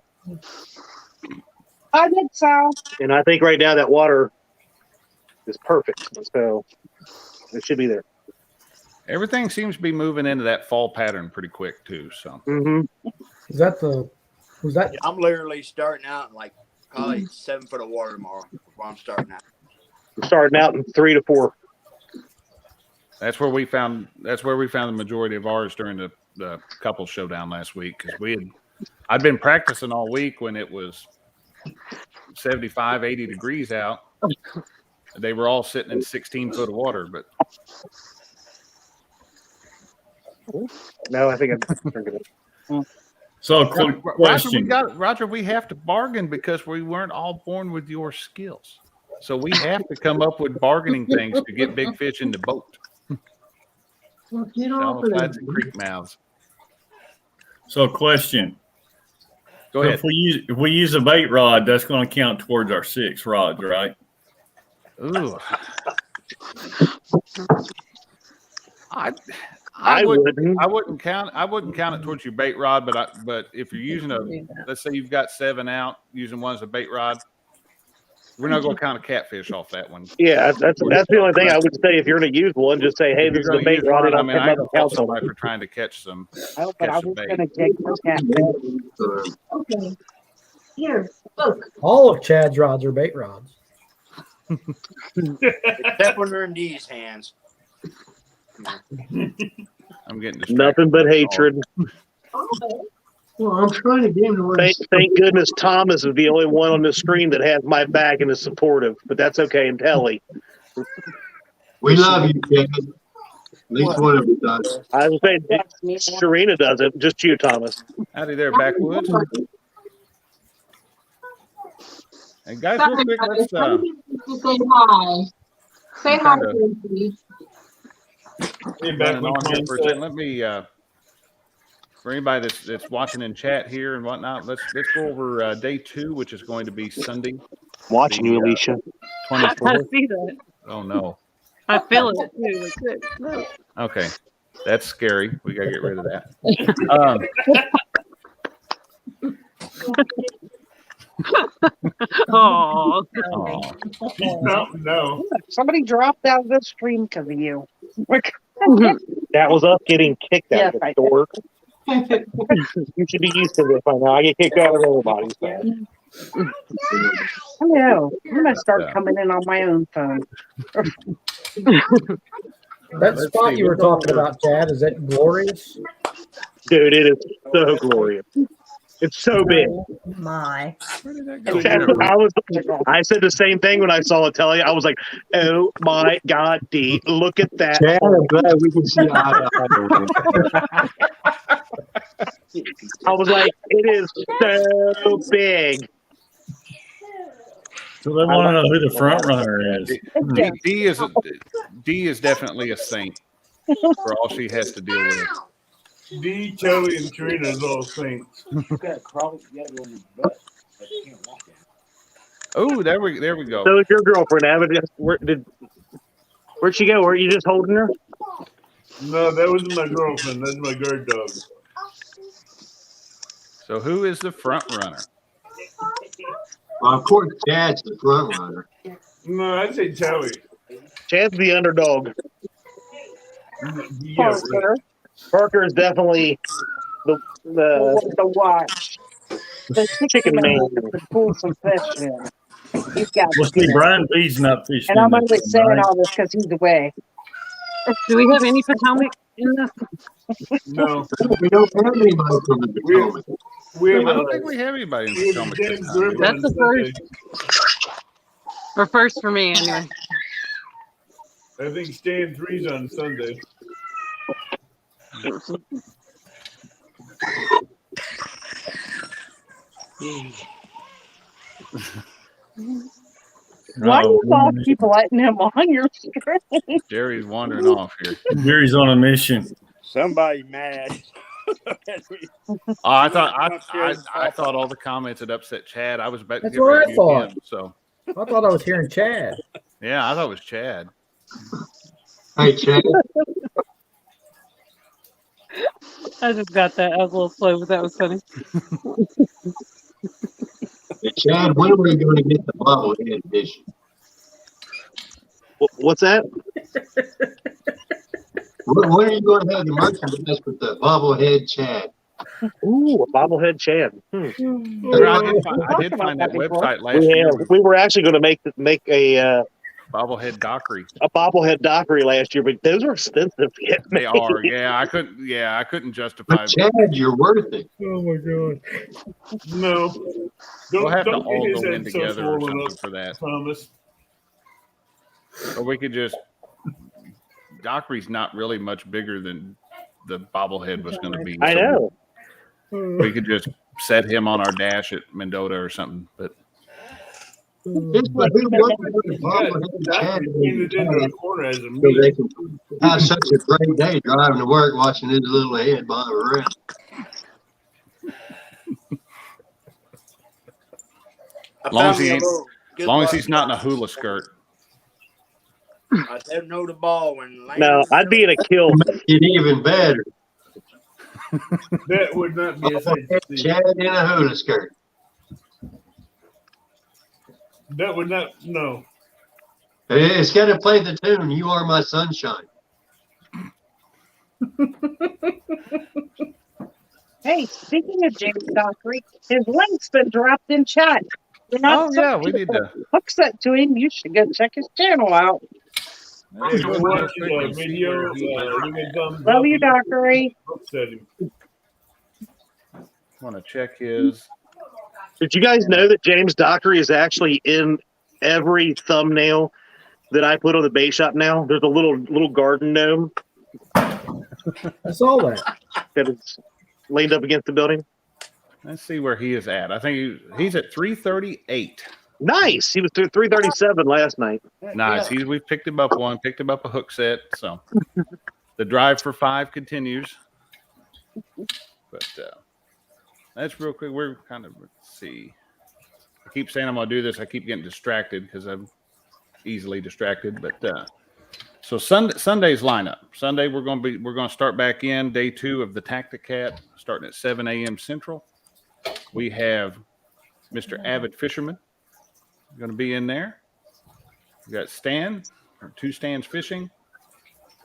I think so. and I think right now that water is perfect. So it should be there. everything seems to be moving into that fall pattern pretty quick too. So Is that was that? I'm literally starting out in like probably 7 foot of water tomorrow before I'm starting out. We're starting out in 3 to 4. that's where we found the majority of ours during the couple showdown last week, because I'd been practicing all week when it was 75, 80 degrees out. They were all sitting in 16 foot of water, but No, I think I'm drinking it. So, quick question. Roger, we have to bargain because we weren't all born with your skills. So we have to come up with bargaining things to get big fish in the boat. All sides and creek mouths. So, question. Go ahead. If we use a bait rod, that's going to count towards our 6 rods, right? Ooh. I wouldn't count it towards your bait rod, but if you're using let's say you've got 7 out, using one as a bait rod, we're not going to count a catfish off that one. Yeah, that's the only thing I would say. If you're going to use one, just say, "Hey, this is a bait rod." I mean, I can fault somebody for trying to catch some. Oh, but I Catch was the going bait. to take the catfish. Okay. Here, look. All of Chad's rods are bait rods. Except when they're in Dee's hands. I'm getting distracted. Nothing but hatred. Well, I'm trying to get him to where Thank goodness Thomas is the only one on the screen that has my back and is supportive. But that's okay. And Telly, we love you, Kevin. At least one of us does. I was saying, Sharina doesn't. Just you, Thomas. Howdy there, backwoods. Hey guys, real quick, let's Say hi. Say hi, kinda- Chrissy. running on here for a second. Let me for anybody that's watching in chat here and whatnot, let's go over day 2, which is going to be Sunday. Watching you, Alicia. 24th. I see that. Oh no. I feel it too. Like this. No. Okay, that's scary. We gotta get rid of that. Oh, no. Somebody dropped out of the stream because of you. That was us getting kicked out of the door. You should be used to this by now. I get kicked out of everybody. I know. I'm gonna start coming in on my own phone. That spot you were talking about, Chad, is that glorious? Dude, it is so glorious. It's so big. My. I said the same thing when I saw it telling you. I was like, oh my God, D, look at that. Chad, I'm glad we can see eye to I was like, it is so big. So they want to know who the front runner is. D is definitely a saint for all she has to deal with. D, Kelly, and Trina is all saints. Oh, there we go. So is your girlfriend, Abbott? Where'd she go? Were you just holding her? No, that wasn't my girlfriend. That's my guard dog. So who is the front runner? Well, of course, Chad's the front runner. No, I'd say Kelly. Chad's the underdog. Yeah, right. Parker is definitely the watch. The chicken man. To pull some fish in. He's got. Well, see, Brian B's not fishing. And I'm only saying all this because he's away. do we have any Potomac in this? No. We don't have anybody from the Potomac. I don't think we have anybody in Potomac this time. That's the first. Or first for me, anyway. I think Stand 3's on Sunday. Why do you all keep letting him on your screen? Jerry's wandering off here. Jerry's on a mission. Somebody mad. I thought all the comments had upset Chad. I was about to That's get what ready I to thought. mute him, so I thought I was hearing Chad. yeah, I thought it was Chad. Hey, Chad. I just got that. I was a little slow, but that was funny. Hey, Chad, when are we going to get the bobblehead edition? What's that? When are you going to have the merchandise with the bobblehead Chad? Ooh, a bobblehead Chad. I did find that website last year. We were actually going to make a Bobblehead Dockery. A bobblehead dockery last year, but those are expensive to get made. They are. Yeah, I couldn't justify. But Chad, you're worth it. Oh my God. No. We'll have to don't all get his go in head so together or swollen something up, for that. Thomas. Or we could just. Dockery's not really much bigger than the bobblehead was going to be. I know. We could just set him on our dash at Mendota or something, but. Just let him work with the bobblehead Chad. So they can have such a great day driving to work, watching his little head bob around. As long as he's not in a hula skirt. I said no to ball when. No, I'd be in a kill. Make it even better. That would not be a sight to see. Chad in a hula skirt. That would not. No. It's got to play the tune. You are my sunshine. Hey, speaking of James Dockery, his link's been dropped in chat. You're not Oh yeah, we need to. hook set to him. You should go check his channel out. If you watch the video, you can thumbs Love up. you, Dockery. Upset him. Want to check his. Did you guys know that James Dockery is actually in every thumbnail that I put on the bait shop now? There's a little garden gnome I saw that. that is leaned up against the building. Let's see where he is at. I think he's at 338. Nice. He was 337 last night. Nice. We picked him up a hook set. So the drive for 5 continues. But that's real quick. We're kind of, let's see. I keep saying I'm going to do this. I keep getting distracted because I'm easily distracted. But so Sunday's lineup. Sunday we're going to start back in day 2 of the Tacti-Cat, starting at 7 a.m. Central. We have Mr. Avid Fisherman going to be in there. We got Stan, or 2 Stans fishing.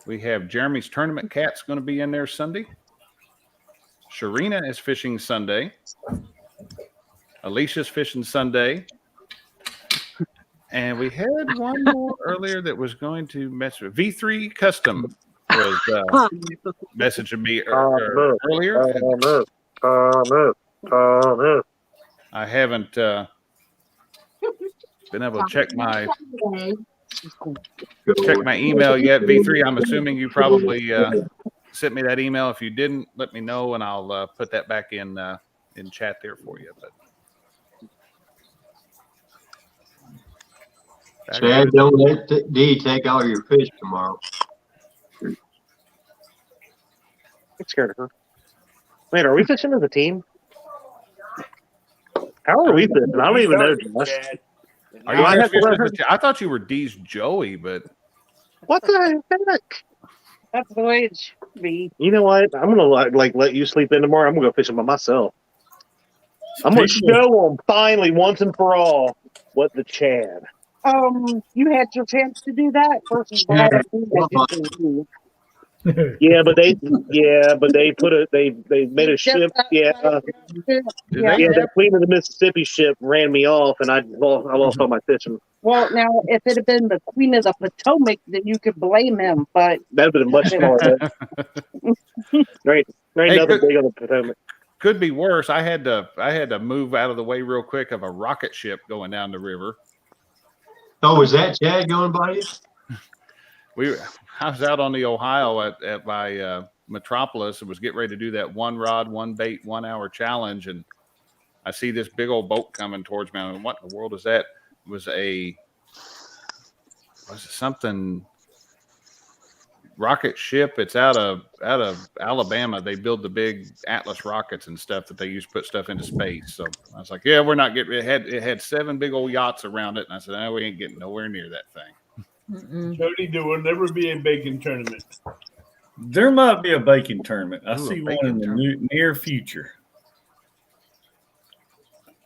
We have Jeremy's Tournament Cat's going to be in there Sunday. Sharina is fishing Sunday. Alicia's fishing Sunday. And we had one more earlier that was going to mess with V3 Custom was messaging me earlier. I haven't been able to check my email yet. V3, I'm assuming you probably sent me that email. If you didn't, let me know, and I'll put that back in chat there for you. But Chad, don't let D take all your fish tomorrow. I'm scared of her. Wait, are we fishing as a team? How are we fishing? I don't even know, Josh. Are you guys fishing? I thought you were D's Joey, but what the heck? That's the way it should be. You know what? I'm gonna let you sleep in tomorrow. I'm gonna go fishing by myself. I'm gonna show them finally once and for all what the Chad. You had your chance to do that versus Brad. Yeah, but they made a ship. The Queen of the Mississippi ship ran me off, and I lost all my fishing. Well, now if it had been the Queen of the Potomac, then you could blame him. But that'd been much smaller. There ain't nothing big on the Potomac. Could be worse. I had to move out of the way real quick of a rocket ship going down the river. Oh, was that Chad going by you? I was out on the Ohio at my Metropolis and was getting ready to do that 1 rod, 1 bait, 1 hour challenge. And I see this big old boat coming towards me. I mean, what in the world is that? It was something rocket ship. It's out of Alabama. They build the big Atlas rockets and stuff that they use to put stuff into space. So I was like, yeah, we're not getting it. Had 7 big old yachts around it. And I said, no, we ain't getting nowhere near that thing. Jody, there will never be a bacon tournament. There might be a bacon tournament. I see one in the near future.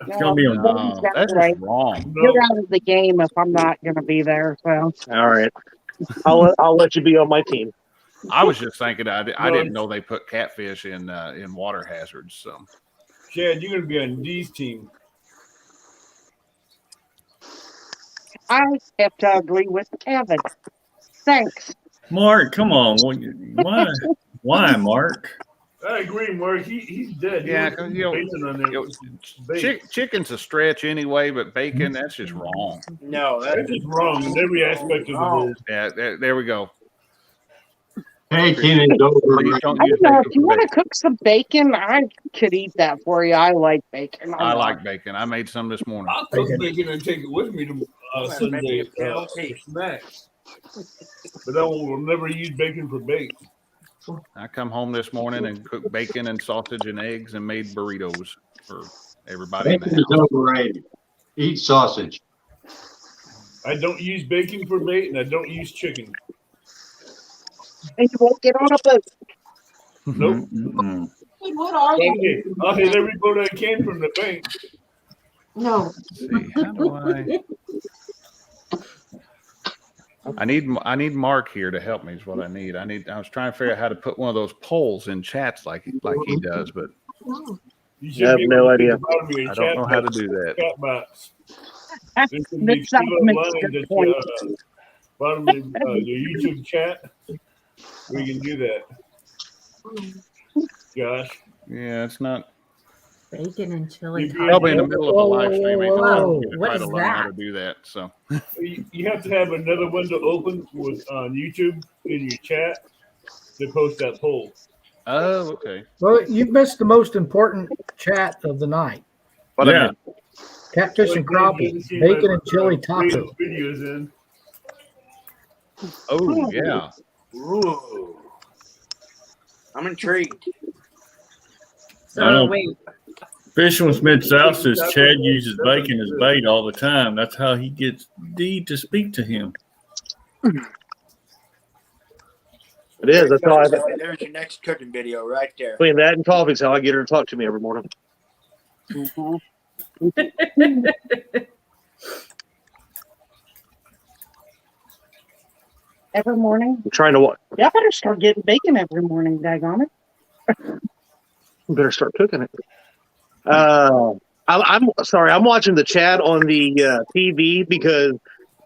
It's going to be on. That's just wrong. You're out of the game if I'm not going to be there. So all right, I'll let you be on my team. I was just thinking I didn't know they put catfish in water hazards. So, Chad, you're going to be on D's team. I have to agree with Kevin. Thanks. Mark, come on. Why, Mark? I agree, Mark. He's dead. Yeah, chicken's a stretch anyway, but bacon, that's just wrong. No, that's just wrong in every aspect of the word. Yeah, there we go. Bacon is over. I don't know. If you want to cook some bacon, I could eat that for you. I like bacon. I like bacon. I made some this morning. I'll cook bacon and take it with me to Sunday for snacks. But I will never use bacon for bait. I come home this morning and cooked bacon and sausage and eggs and made burritos for everybody. Bacon is overrated. Eat sausage. I don't use bacon for bait, and I don't use chicken. And you won't get on a boat. Nope. What are you? I'll hit every boat I can from the bank. No. Let's see, how do I need Mark here to help me is what I need. I was trying to figure out how to put one of those polls in chats like he does, but You have no idea. I don't know how to do that. Chat box. Makes a good point. Bottom of your YouTube chat, we can do that. Josh. Yeah, it's not. Bacon and chili. Probably in the middle of a live stream. What is how to that? do that. So you have to have another window open on YouTube in your chat to post that poll. Oh, okay. Well, you missed the most important chat of the night. Yeah. Catfish and crappie, bacon and chili taco. Videos in. Oh yeah. Ooh. I'm intrigued. So wait. Fishing with Mid-South says Chad uses bacon as bait all the time. That's how he gets Dee to speak to him. It is. That's all. There's your next cooking video right there. Between that and coffee's how I get her to talk to me every morning. Every morning. I'm trying to what? Y'all better start getting bacon every morning, daggone it. Better start cooking it. I'm sorry. I'm watching the chat on the TV because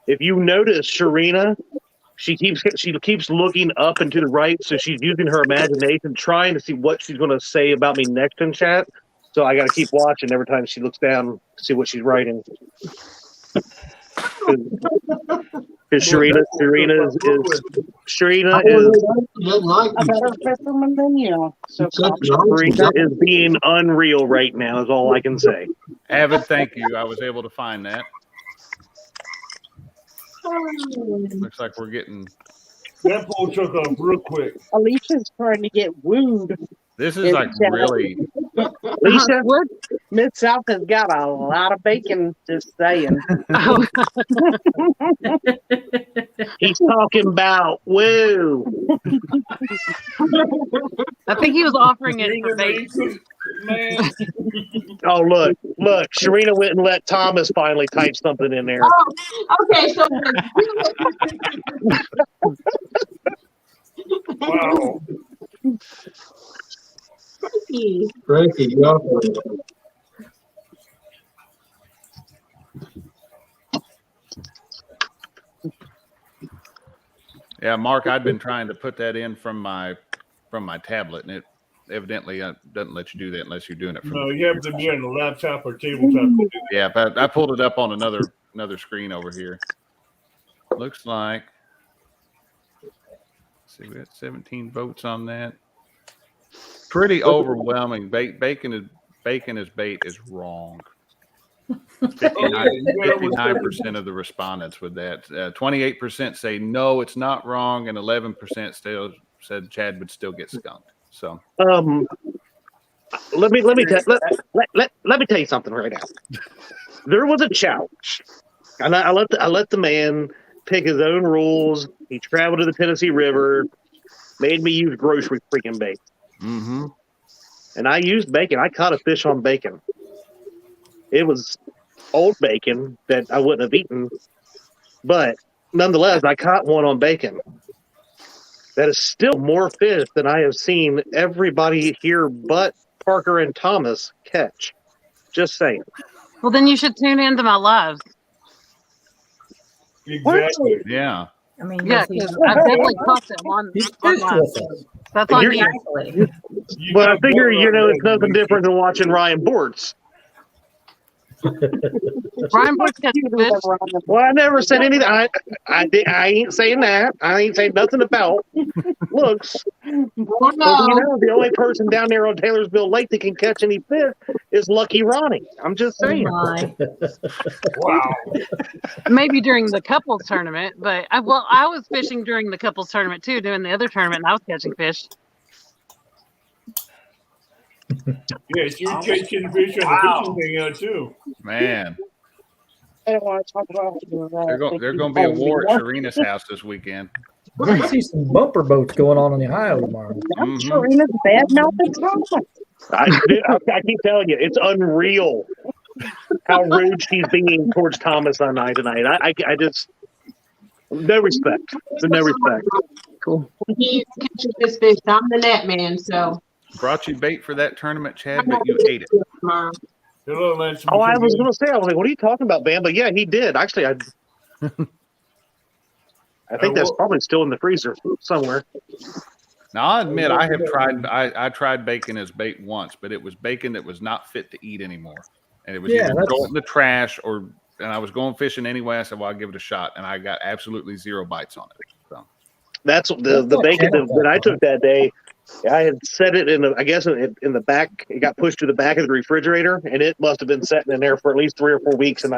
if you notice, Sharina, she keeps looking up and to the right, so she's using her imagination, trying to see what she's going to say about me next in chat. So I got to keep watching every time she looks down to see what she's writing. Because Sharina is a better fisherman than you. So Sharina is being unreal right now. Is all I can say. Avid, thank you. I was able to find that. Looks like we're getting. That pole took off real quick. Alicia's trying to get wooed. This is like really. Alicia, Mid-South has got a lot of bacon, just saying. He's talking about woo. I think he was offering it for bait. Oh, look. Sharina went and let Thomas finally type something in there. Oh, okay. So Wow. Frankie, you off. Yeah, Mark, I'd been trying to put that in from my tablet, and it evidently doesn't let you do that unless you're doing it from. No, you have to be on the laptop or tabletop. Yeah, but I pulled it up on another screen over here. Looks like. Let's see, we got 17 votes on that. Pretty overwhelming. Bacon as bait is wrong. 59% of the respondents with that. 28% say no, it's not wrong, and 11% still said Chad would still get skunked. So let me tell you something right now. There was a challenge, and I let the man pick his own rules. He traveled to the Tennessee River, made me use grocery freaking bait. Mm-hmm. And I used bacon. I caught a fish on bacon. It was old bacon that I wouldn't have eaten, but nonetheless, I caught one on bacon. That is still more fish than I have seen everybody here but Parker and Thomas catch. Just saying. Well, then you should tune into my lives. Exactly. Yeah. I mean, Yeah, because I definitely caught that one live. That's on you. But I figure, it's nothing different than watching Ryan Bortz. Ryan Bortz catches fish. Well, I never said anything. I ain't saying that. I ain't saying nothing about looks. But, the only person down there on Taylorsville Lake that can catch any fish is Lucky Ronnie. I'm just saying. Wow. Maybe during the couples tournament, but I was fishing during the couples tournament too, doing the other tournament, and I was catching fish. Yes, you're catching fish on the fishing thing out too. Man. I don't want to talk about They're going to be a war at Sharina's house this weekend. We're going to see some bumper boats going on the Ohio tomorrow. Sharina's bad mouthing Thomas. I keep telling you, it's unreal how rude she's being towards Thomas on night tonight. I just no respect. No respect. Cool. He's catching this fish. I'm the net man, so. Brought you bait for that tournament, Chad, but you ate it. Hello, Lance. Oh, I was going to say, I was like, what are you talking about, Bam? But yeah, he did. Actually, I think that's probably still in the freezer somewhere. Now, I'll admit, I have tried. I tried bacon as bait once, but it was bacon that was not fit to eat anymore, and it was either going in the trash and I was going fishing anyway. I said, "Well, I'll give it a shot," and I got absolutely 0 bites on it. So that's the bacon that I took that day. I had set it in the back. It got pushed to the back of the refrigerator, and it must have been sitting in there for at least 3 or 4 weeks. And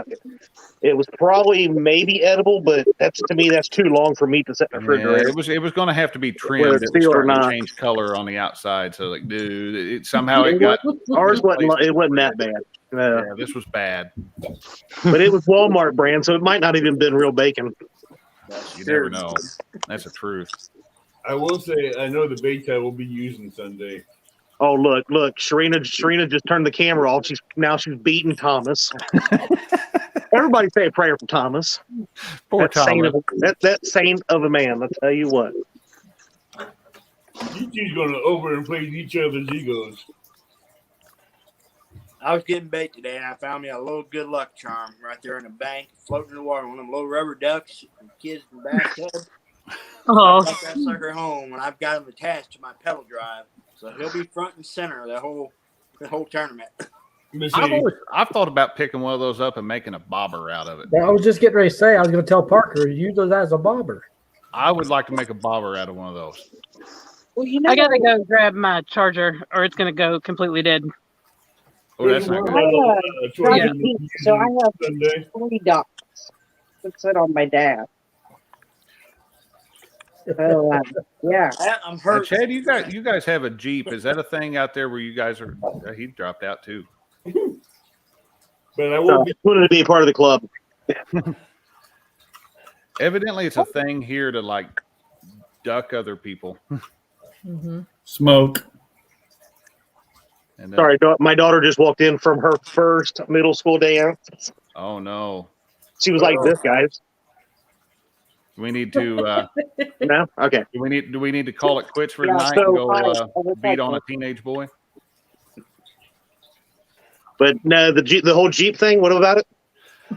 It was probably maybe edible, but to me that's too long for meat to set in the refrigerator. It was going to have to be trimmed. Whether It it's was sealed or starting to not. change color on the outside. So like, dude, somehow it got Ours wasn't. It wasn't that bad. Yeah, this was bad. But it was Walmart brand, so it might not even been real bacon. You never know. That's the truth. I will say, I know the bait I will be using Sunday. Oh look! Sharina just turned the camera off. She's beating Thomas. Everybody say a prayer for Thomas. Poor Thomas. That saint of a man. I'll tell you what. You two's gonna overinflate each other's egos. I was getting bait today, and I found me a little good luck charm right there in the bank, floating in the water. One of them little rubber ducks from kids in the bathtub. Oh. I brought that sucker home, and I've got him attached to my pedal drive, so he'll be front and center the whole tournament. I've thought about picking one of those up and making a bobber out of it. I was just getting ready to say, I was going to tell Parker, use those as a bobber. I would like to make a bobber out of one of those. Well, you know, I gotta go grab my charger, or it's gonna go completely dead. Oh, that's not good. So I have 3 ducks that sit on my desk. So, yeah. I'm hurt. Chad, you guys have a Jeep. Is that a thing out there where you guys are? He dropped out too. But I will wanted to be a part of the club. Evidently, it's a thing here to like duck other people. Smoke. And Sorry, my daughter just walked in from her first middle school dance. Oh no! She was like this, guys. We need to. No, okay. Do we need to call it quits for Yeah, tonight so and go beat on a teenage boy? But no, the whole Jeep thing. What about it?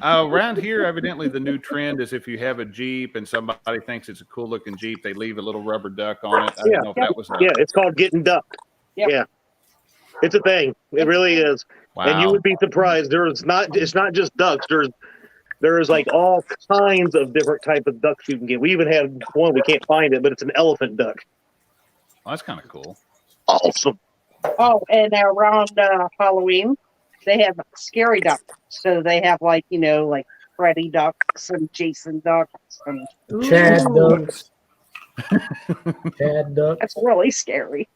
Around here, evidently, the new trend is if you have a Jeep and somebody thinks it's a cool looking Jeep, they leave a little rubber duck on it. I don't know if that was. It's called getting ducked. Yep. Yeah, it's a thing. It really is. Wow. And you would be surprised. It's not just ducks. There's like all kinds of different type of ducks you can get. We even had one, we can't find it, but it's an elephant duck. Well, that's kind of cool. Awesome. Oh, and around Halloween, they have scary ducks. So they have like Freddy ducks and Jason ducks and Chad ducks. Chad ducks. That's really scary.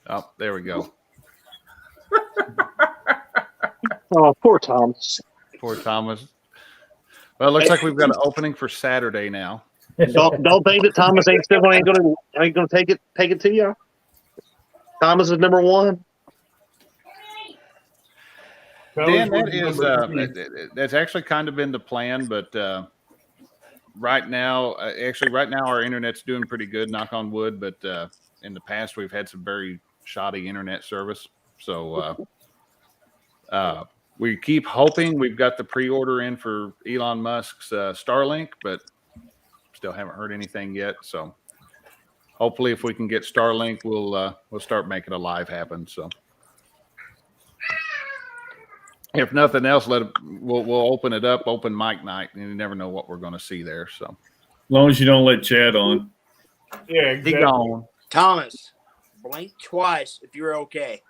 Oh, there we go. Oh, poor Thomas. Poor Thomas. Well, it looks like we've got an opening for Saturday now. Don't think that Thomas ain't gonna take it to you. Thomas is number 1. Dan, that's actually kind of been the plan, but right now our internet's doing pretty good, knock on wood. But in the past, we've had some very shoddy internet service, so we keep hoping. We've got the pre-order in for Elon Musk's Starlink, but still haven't heard anything yet. So hopefully, if we can get Starlink, we'll start making a live happen. So. If nothing else, we'll open it up, open mic night, and you never know what we're going to see there. So, As long as you don't let Chad on. Yeah, exactly. He gone. Thomas, blink twice if you're okay.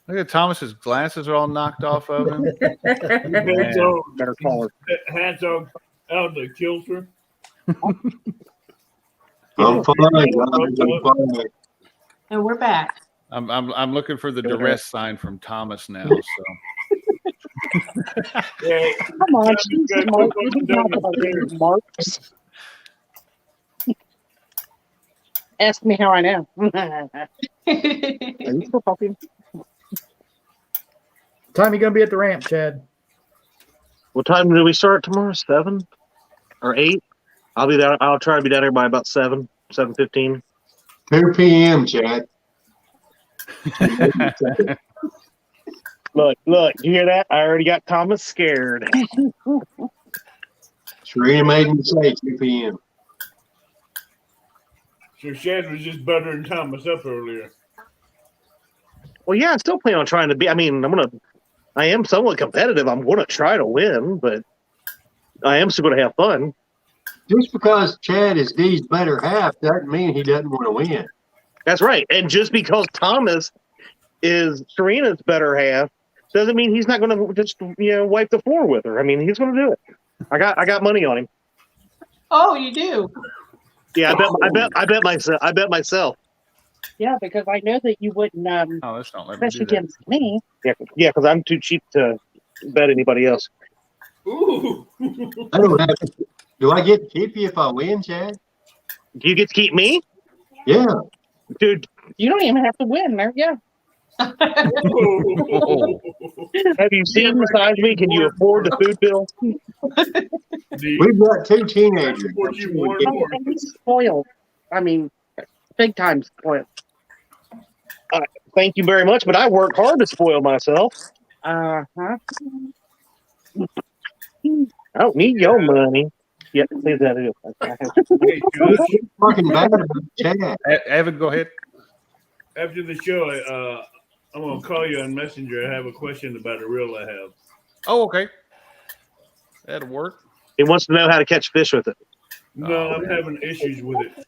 Look at Thomas's glasses are all knocked off of him. Hands on, Better call her. hands on out the kilter. I'm fine, guys. I'm fine. And we're back. I'm looking for the duress sign from Thomas now. So. Yeah, Come on, Jesus, Mark. You didn't have those marks. Ask me how I know. Are you still talking? Time you gonna be at the ramp, Chad? What time do we start tomorrow? 7 or 8? I'll be there. I'll try to be down there by about 7:15. 2 p.m., Chad. Look, you hear that? I already got Thomas scared. Serena made me say 2 p.m. so Shad was just buttering Thomas up earlier. Well, yeah, I still plan on trying to be. I mean, I am somewhat competitive. I'm going to try to win, but I am still going to have fun. Just because Chad is Dee's better half doesn't mean he doesn't want to win. That's right. And just because Thomas is Serena's better half doesn't mean he's not going to just wipe the floor with her. I mean, he's going to do it. I got money on him. Oh, you do? Yeah, I bet myself. Yeah, because I know that you wouldn't Oh, that's not let me fish do that. against me. Yeah, because I'm too cheap to bet anybody else. Ooh. I don't have. Do I get to keep you if I win, Chad? Do you get to keep me? Yeah. Dude, You don't even have to win. There you go. Oh. have you seen the size of me? Can you afford the food bill? We've got 2 teenagers. What you I'm sure we want get- more. And he's spoiled. I mean, big time spoiled. Thank you very much, but I work hard to spoil myself. Uh-huh. I don't need your money. Yeah, please that is. Hey, Josh, Talking bad about Chad. Evan, go ahead. after the show, I'm going to call you on Messenger. I have a question about a reel I have. Oh, okay. That'll work. He wants to know how to catch fish with it. No, I'm having issues with it.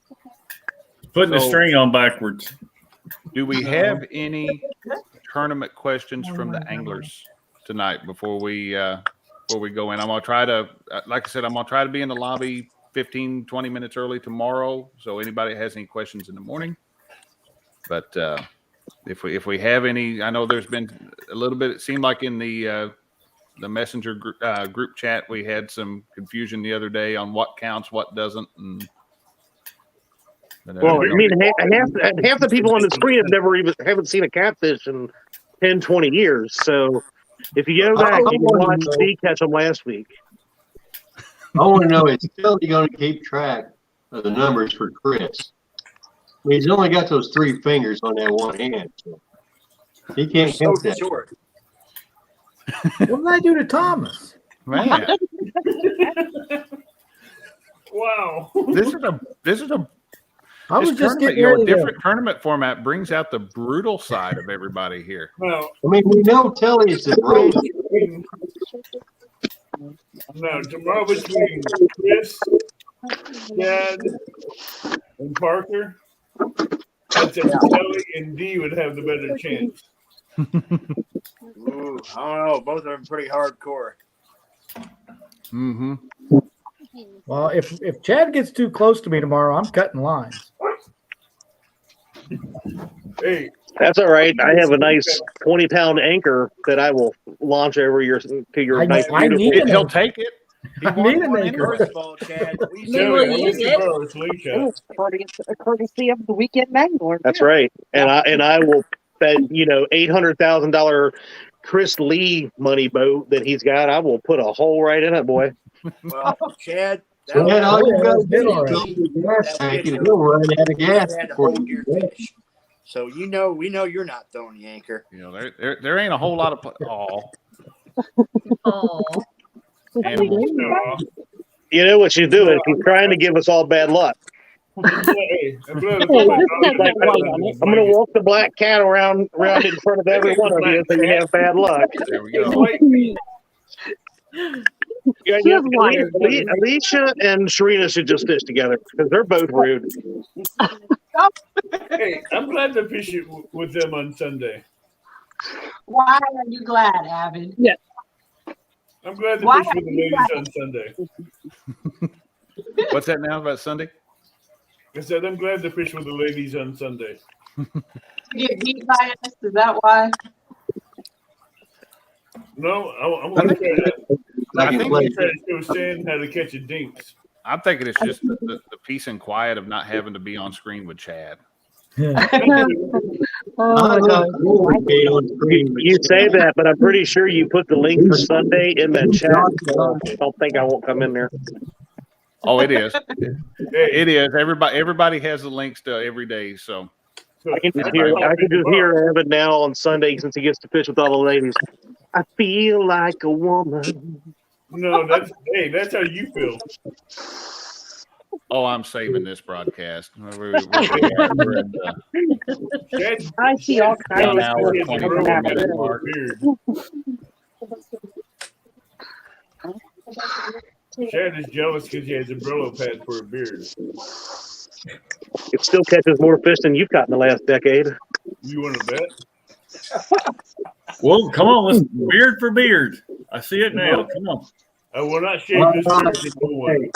Putting the So- string on backwards. Do we have any tournament questions from the anglers tonight before we go in? I'm gonna try to, like I said, I'm gonna try to be in the lobby 15, 20 minutes early tomorrow. So anybody that has any questions in the morning, but if we have any, I know there's been a little bit. It seemed like in the messenger group chat we had some confusion the other day on what counts, what doesn't, and. Well, I mean, half the people on the screen haven't seen a catfish in 10, 20 years. So if you go back, you can watch me catch them last week. I want to know, is Kelly going to keep track of the numbers for Chris? I mean, he's only got those 3 fingers on that one hand. So he can't So count that. short. What did I do to Thomas? Man, Wow. this is a I was this just tournament, getting your ready to. different tournament format brings out the brutal side of everybody here. Now, I mean, we know Telly is the bro. now, tomorrow between Chris, Chad, and Parker, I'd say Kelly and D would have the better chance. Ooh, I don't know. Both of them pretty hardcore. Mm-hmm. Well, if Chad gets too close to me tomorrow, I'm cutting lines. Hey, That's all right. I have a nice 20-pound anchor that I will launch over your nice I beautiful. need an He'll anchor. take it. He I wants need an one anchor. anyway. First of all, Chad, we Maybe we'll Kelly, I use want you it. borrow a slingshot. It's courtesy of the weekend angler. That's right. And I will bet $800,000 Chris Lee money boat that he's got. I will put a hole right in it, boy. Well, Chad, So that that all you got to Been do already. is go to the gas tank and he'll run out of gas had to before hold you your get fish. So we know you're not throwing the anchor. You know, there ain't a whole lot of Oh, animals. You know what she's doing? She's trying to give us all bad luck. Hey, I'm glad Hey, this has Like, got white on it. I'm going to walk the black cat around in front of every one of you so you have bad luck. There we It's go. white. Yeah, She has white. Alicia and Sharina should just fish together because they're both rude. Hey, I'm glad to fish it with them on Sunday. Why are you glad, Avid? I'm glad to Why fish with the ladies on Sunday. What's that now about Sunday? I said I'm glad to fish with the ladies on Sunday. You get beat by us? Is that why? No, I'm going to try to I think show Stan how to catch a dinks. I'm thinking it's just the peace and quiet of not having to be on screen with Chad. Oh, I no. love communicate on screen. You say that, but I'm pretty sure you put the link for Sunday in that chat. I don't think I won't come in there. Oh, it is. Hey, It is. Everybody has the links to every day. So I can just hear Evan now on Sunday since he gets to fish with all the ladies. I feel like a woman. No, that's how you feel. I'm saving this broadcast. We're at, Chad, I see all kinds One of hour, stories 24 coming out of minutes it. mark. Chad is jealous because he has a Brillo pad for a beard. It still catches more fish than you've caught in the last decade. You want to bet? Well, come on, let's beard for beard. I see it now. Come on. I will not shave this sturgeon. No one.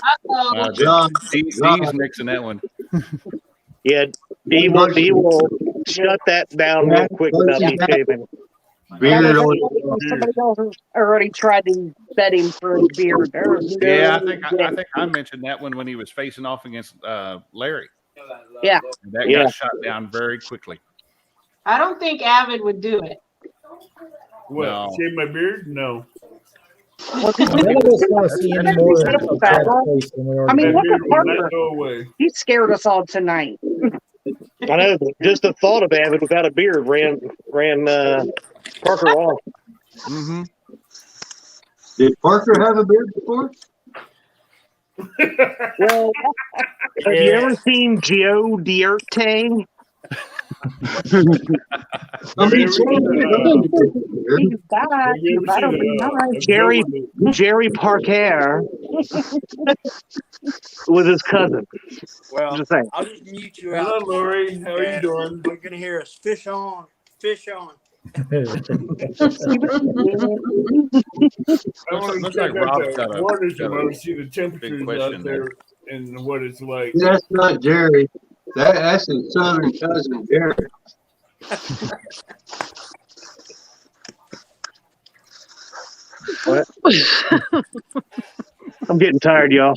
Dee's mixing that one. Yeah, he will shut that down real quick without me shaving. Beard on Somebody else has already tried to bet him for his beard. Yeah, I think I mentioned that one when he was facing off against Larry. Yeah. That got shot down very quickly. I don't think Avid would do it. What? No. Shave my beard? No. None of us want to see any more of Chad's face than we I already mean, did. look at Beard will not Parker. go away. He scared us all tonight. I know. Just the thought of Avid without a beard ran Parker off. Mm-hmm. Did Parker have a beard before? Well, have you ever seen Joe Dierte? Jerry Parker with his cousin. Well, Just saying. I'll just mute you Hello, out. Lori. How are you doing? You're gonna hear us fish on, fish on. I want to Looks check like out Rob's got the a- waters got a tomorrow to see the temperatures question out there and what it's like. That's not Jerry. That's his southern cousin, Jerry. What? I'm getting tired, y'all.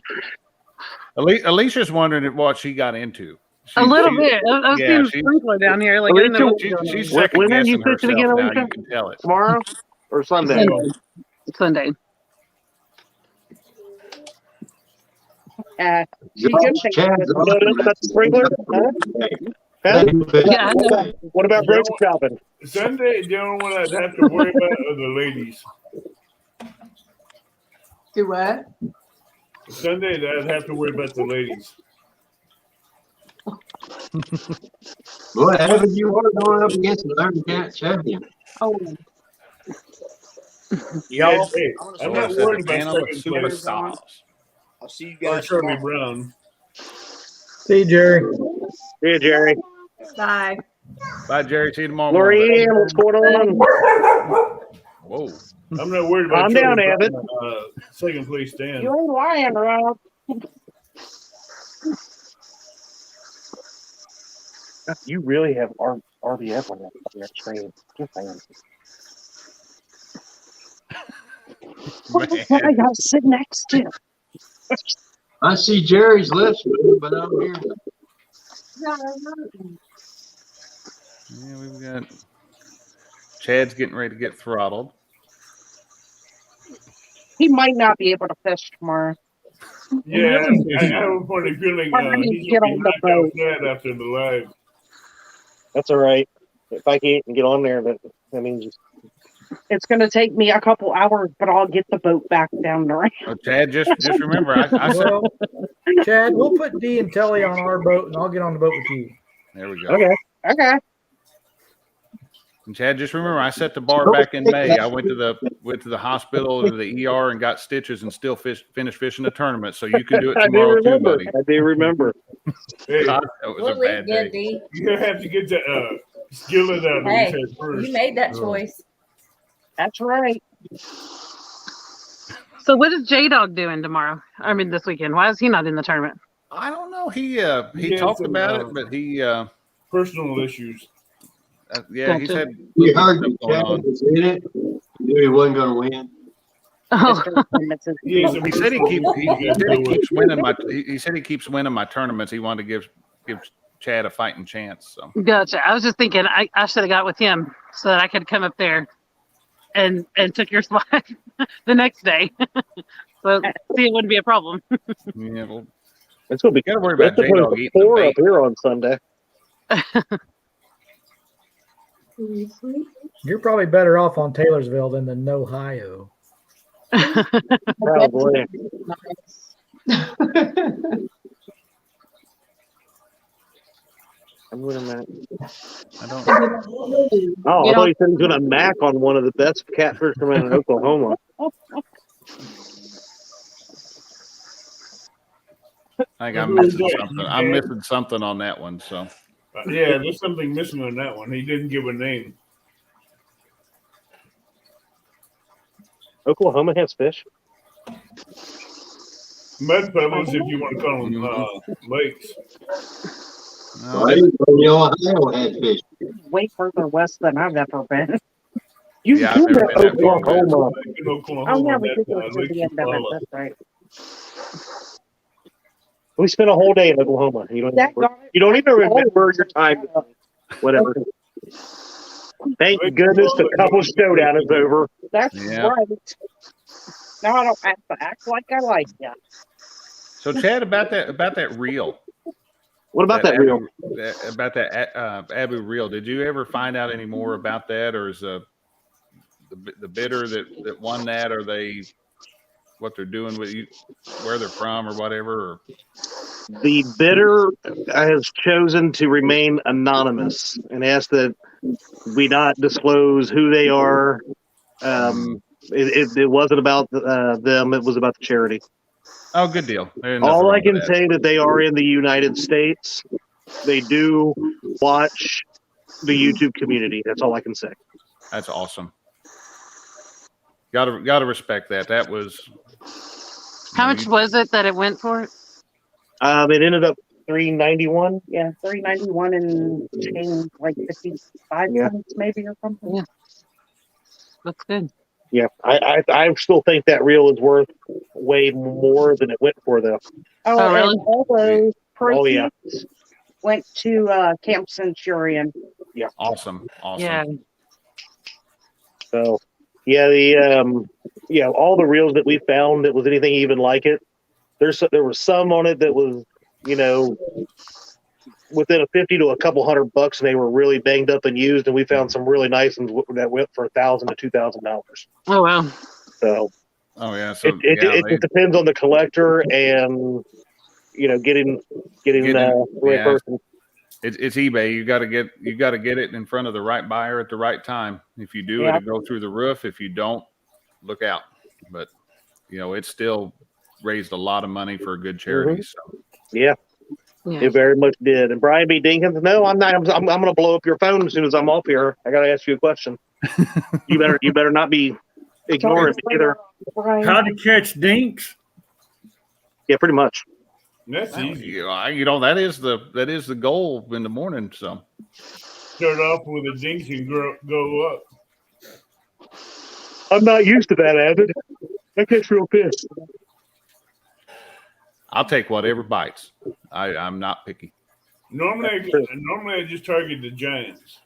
Alicia's wondering what she got into. A little bit. I've yeah, seen a she- sprinkler down here. Like, I didn't know what was going She's on. second When are you guessing fishing herself again, now. Alicia? You can tell it. Tomorrow or Sunday? Sunday. She can take Chad's it. You know about the sprinkler? Huh? Huh? Yeah, I know. What about road shopping? Sunday, the only one I'd have to worry about are the ladies. Do what? Sunday, I'd have to worry about the ladies. Boy, Evan, you are going up against an Iron Cat champion. Oh, Y'all, Hey, I'm I'm gonna not start worried about Animal second place. superstars. I'll see you Or guys Charlie tomorrow. Brown. See you, Jerry. Yeah, Jerry. Bye. Bye, Jerry. See you tomorrow. Lori, what's going on? Whoa. I'm not worried about Calm down, Charlie Abbott. Brown, second place stand. You ain't lying, Rob. You really have RBF on that screen. Just saying. What the fuck I gotta sit next to? I see Jerry's lips, but I don't hear him. Yeah, we've got Chad's getting ready to get throttled. He might not be able to fish tomorrow. Yeah, I have a funny feeling Why don't you he's get going to on be the knocked out boat? flat after the live. That's all right. If I can't get on there, but I mean, just It's gonna take me a couple hours, but I'll get the boat back down there. Oh, Chad, just remember, I said, Well, Chad, we'll put Dee and Telly on our boat, and I'll get on the boat with you. there we go. okay. Okay. And Chad, just remember, I set the bar back in May. I went to the hospital to the ER and got stitches and still finished fishing the tournament. So you can do it I do tomorrow too, remember. buddy. I do remember. Hey, God, that was We'll a leave bad good, day. D. you have to get the skillet out of Hey, his head first. you made that choice. That's right. So what is J Dog doing tomorrow? I mean, this weekend. Why is he not in the tournament? I don't know. He had talked some, about it, but he personal issues. yeah, he Gotcha. said You heard something that going Chad on. was in it. You knew he wasn't going to win. Oh, He has some He said he personal keeps issues. winning my. He said he keeps winning my tournaments. He wanted to give Chad a fighting chance. So gotcha. I was just thinking I should have got with him so that I could come up there and took your spot the next day. So see, it wouldn't be a problem. yeah, well, It's gonna be. you gotta worry about It's J Dog eating the four bait. up here on Sunday. You're probably better off on Taylorsville than the Ohio. Probably. Wait a minute. I don't. Oh, I thought he said he was gonna mac on one of the best cat fishermen in Oklahoma. I think I'm missing something. I'm missing something on that one. So Yeah, there's something missing on that one. He didn't give a name. Oklahoma has fish. Mud puddles, if you want to call them lakes. I didn't know Ohio had fish. Way further west than I've ever been. You've Yeah, I've been never to been that far west. Oklahoma. In Oklahoma, Oh yeah, we that, did go to Lake the end of it. Supala. That's right. We spent a whole day in Oklahoma. You don't even remember your time. Whatever. Thank goodness the couple showdown is over. That's Yeah. right. Now I don't have to act like I like you. So, Chad, about that reel. What about that reel? About that Abu reel. Did you ever find out any more about that, or is the bidder that won that? Are they what they're doing with you, where they're from, or whatever? Or? The bidder has chosen to remain anonymous and asked that we not disclose who they are. It wasn't about them; it was about the charity. Oh, good deal. All I can say that they are in the United States. They do watch the YouTube community. That's all I can say. That's awesome. Got to respect that. That was. How much was it that it went for? It ended up $391. Yeah, $391 and change, like 55 cents maybe or something. Yeah, that's good. Yeah, I still think that reel is worth way more than it went for, though. Oh, really? and all those proceeds Oh, yeah. went to Camp Centurion. Yeah. Awesome. Yeah. So, yeah, all the reels that we found that was anything even like it. There was some on it that was, within a 50 to a couple $100, and they were really banged up and used. And we found some really nice ones that went for $1,000 to $2,000. Oh wow. So. Oh yeah. So it depends on the collector and getting the right person. It's eBay. You got to get it in front of the right buyer at the right time. If you do, it'll go through the roof. If you don't, look out. But it's still raised a lot of money for a good charity. So. Yeah. It very much did. And Brian B. Dinkins, no, I'm not. I'm going to blow up your phone as soon as I'm off here. I got to ask you a question. You better not be ignoring me either. How to catch dinks? Yeah, pretty much. That's easy. That is the goal in the morning. So start off with a dink and go up. I'm not used to that, Avid. I catch real fish. I'll take whatever bites. I'm not picky. Normally I just target the giants,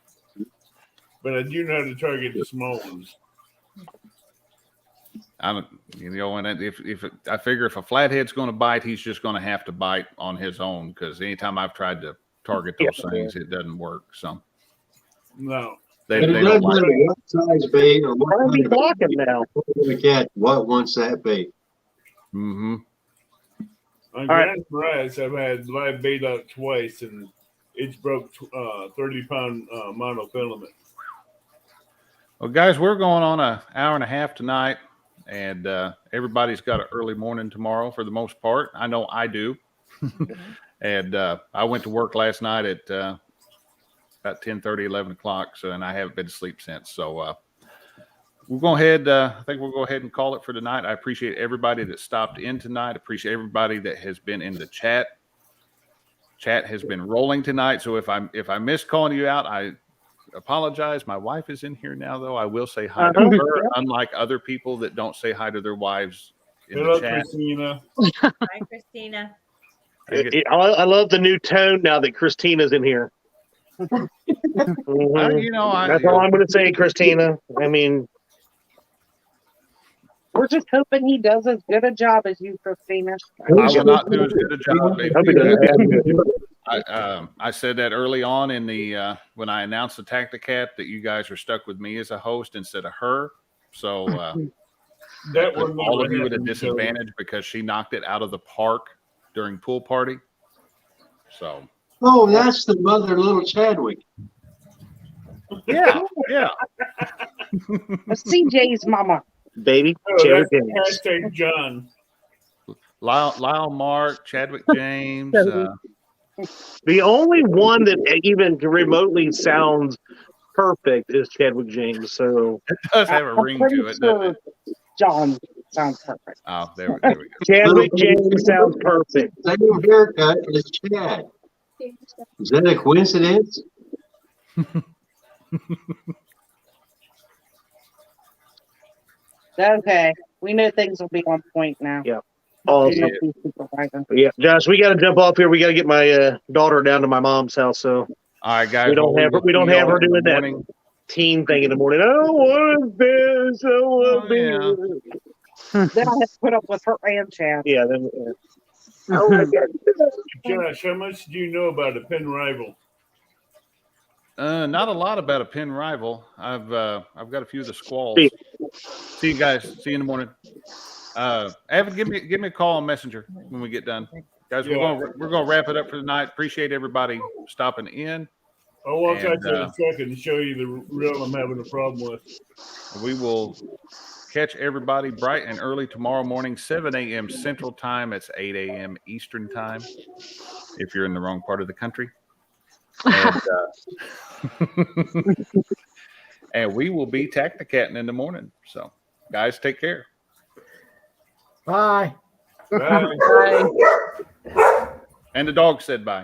but I do know how to target the small ones. I figure if a flathead's going to bite, he's just going to have to bite on his own, because anytime I've tried to target those things, it doesn't work. So no, they don't like what size bait or what are we blocking now? Catch what wants that bait. Mm-hmm. On Grand Prize, I've had live bait out twice, and it's broke 30-pound monofilament. Well, guys, we're going on an hour and a half tonight, and everybody's got an early morning tomorrow for the most part. I know I do. And I went to work last night at about 10:30, 11 o'clock, and I haven't been to sleep since. So we'll go ahead. I think we'll go ahead and call it for tonight. I appreciate everybody that stopped in tonight. I appreciate everybody that has been in the chat. Chat has been rolling tonight, so if I miss calling you out, I apologize. My wife is in here now, though. I will say hi to her, unlike other people that don't say hi to their wives in the chat. Christina. Hi, Christina. I love the new tone now that Christina's in here. That's all I'm going to say, Christina. I mean, we're just hoping he does as good a job as you, Christina. I will not do as good a job. I said that early on in the when I announced the Tacti-Cat that you guys are stuck with me as a host instead of her. So that put all of you at a disadvantage because she knocked it out of the park during pool party. So. Oh, that's the mother of little Chadwick. Yeah. That's CJ's mama. Baby. Chadwick James. John. Lyle Mark, Chadwick James. The only one that even remotely sounds perfect is Chadwick James. So it does have a ring to it, doesn't it? John sounds perfect. Oh, there we go. Chadwick James sounds perfect. Same haircut as Chad. Is that a coincidence? Okay, we know things will be on point now. Yeah. Awesome. Yeah, Josh, we got to jump off here. We got to get my daughter down to my mom's house. So, all right, guys. We don't have her doing that teen thing in the morning. I want this. I want this. Then I have to put up with her and Chad. Yeah. Then, Oh my God. Josh, how much do you know about a pen rival? Not a lot about a pen rival. I've got a few of the squalls. See you guys. See you in the morning. Evan, give me a call on Messenger when we get done, guys. Yeah. We're gonna wrap it up for tonight. Appreciate everybody stopping in. I'll walk out to the truck and show you the reel I'm having a problem with. We will catch everybody bright and early tomorrow morning, 7 a.m. Central Time. It's 8 a.m. Eastern Time. If you're in the wrong part of the country. And, and we will be Tacti-Catting in the morning. So, guys, take care. Bye. Bye. Bye. And the dog said bye.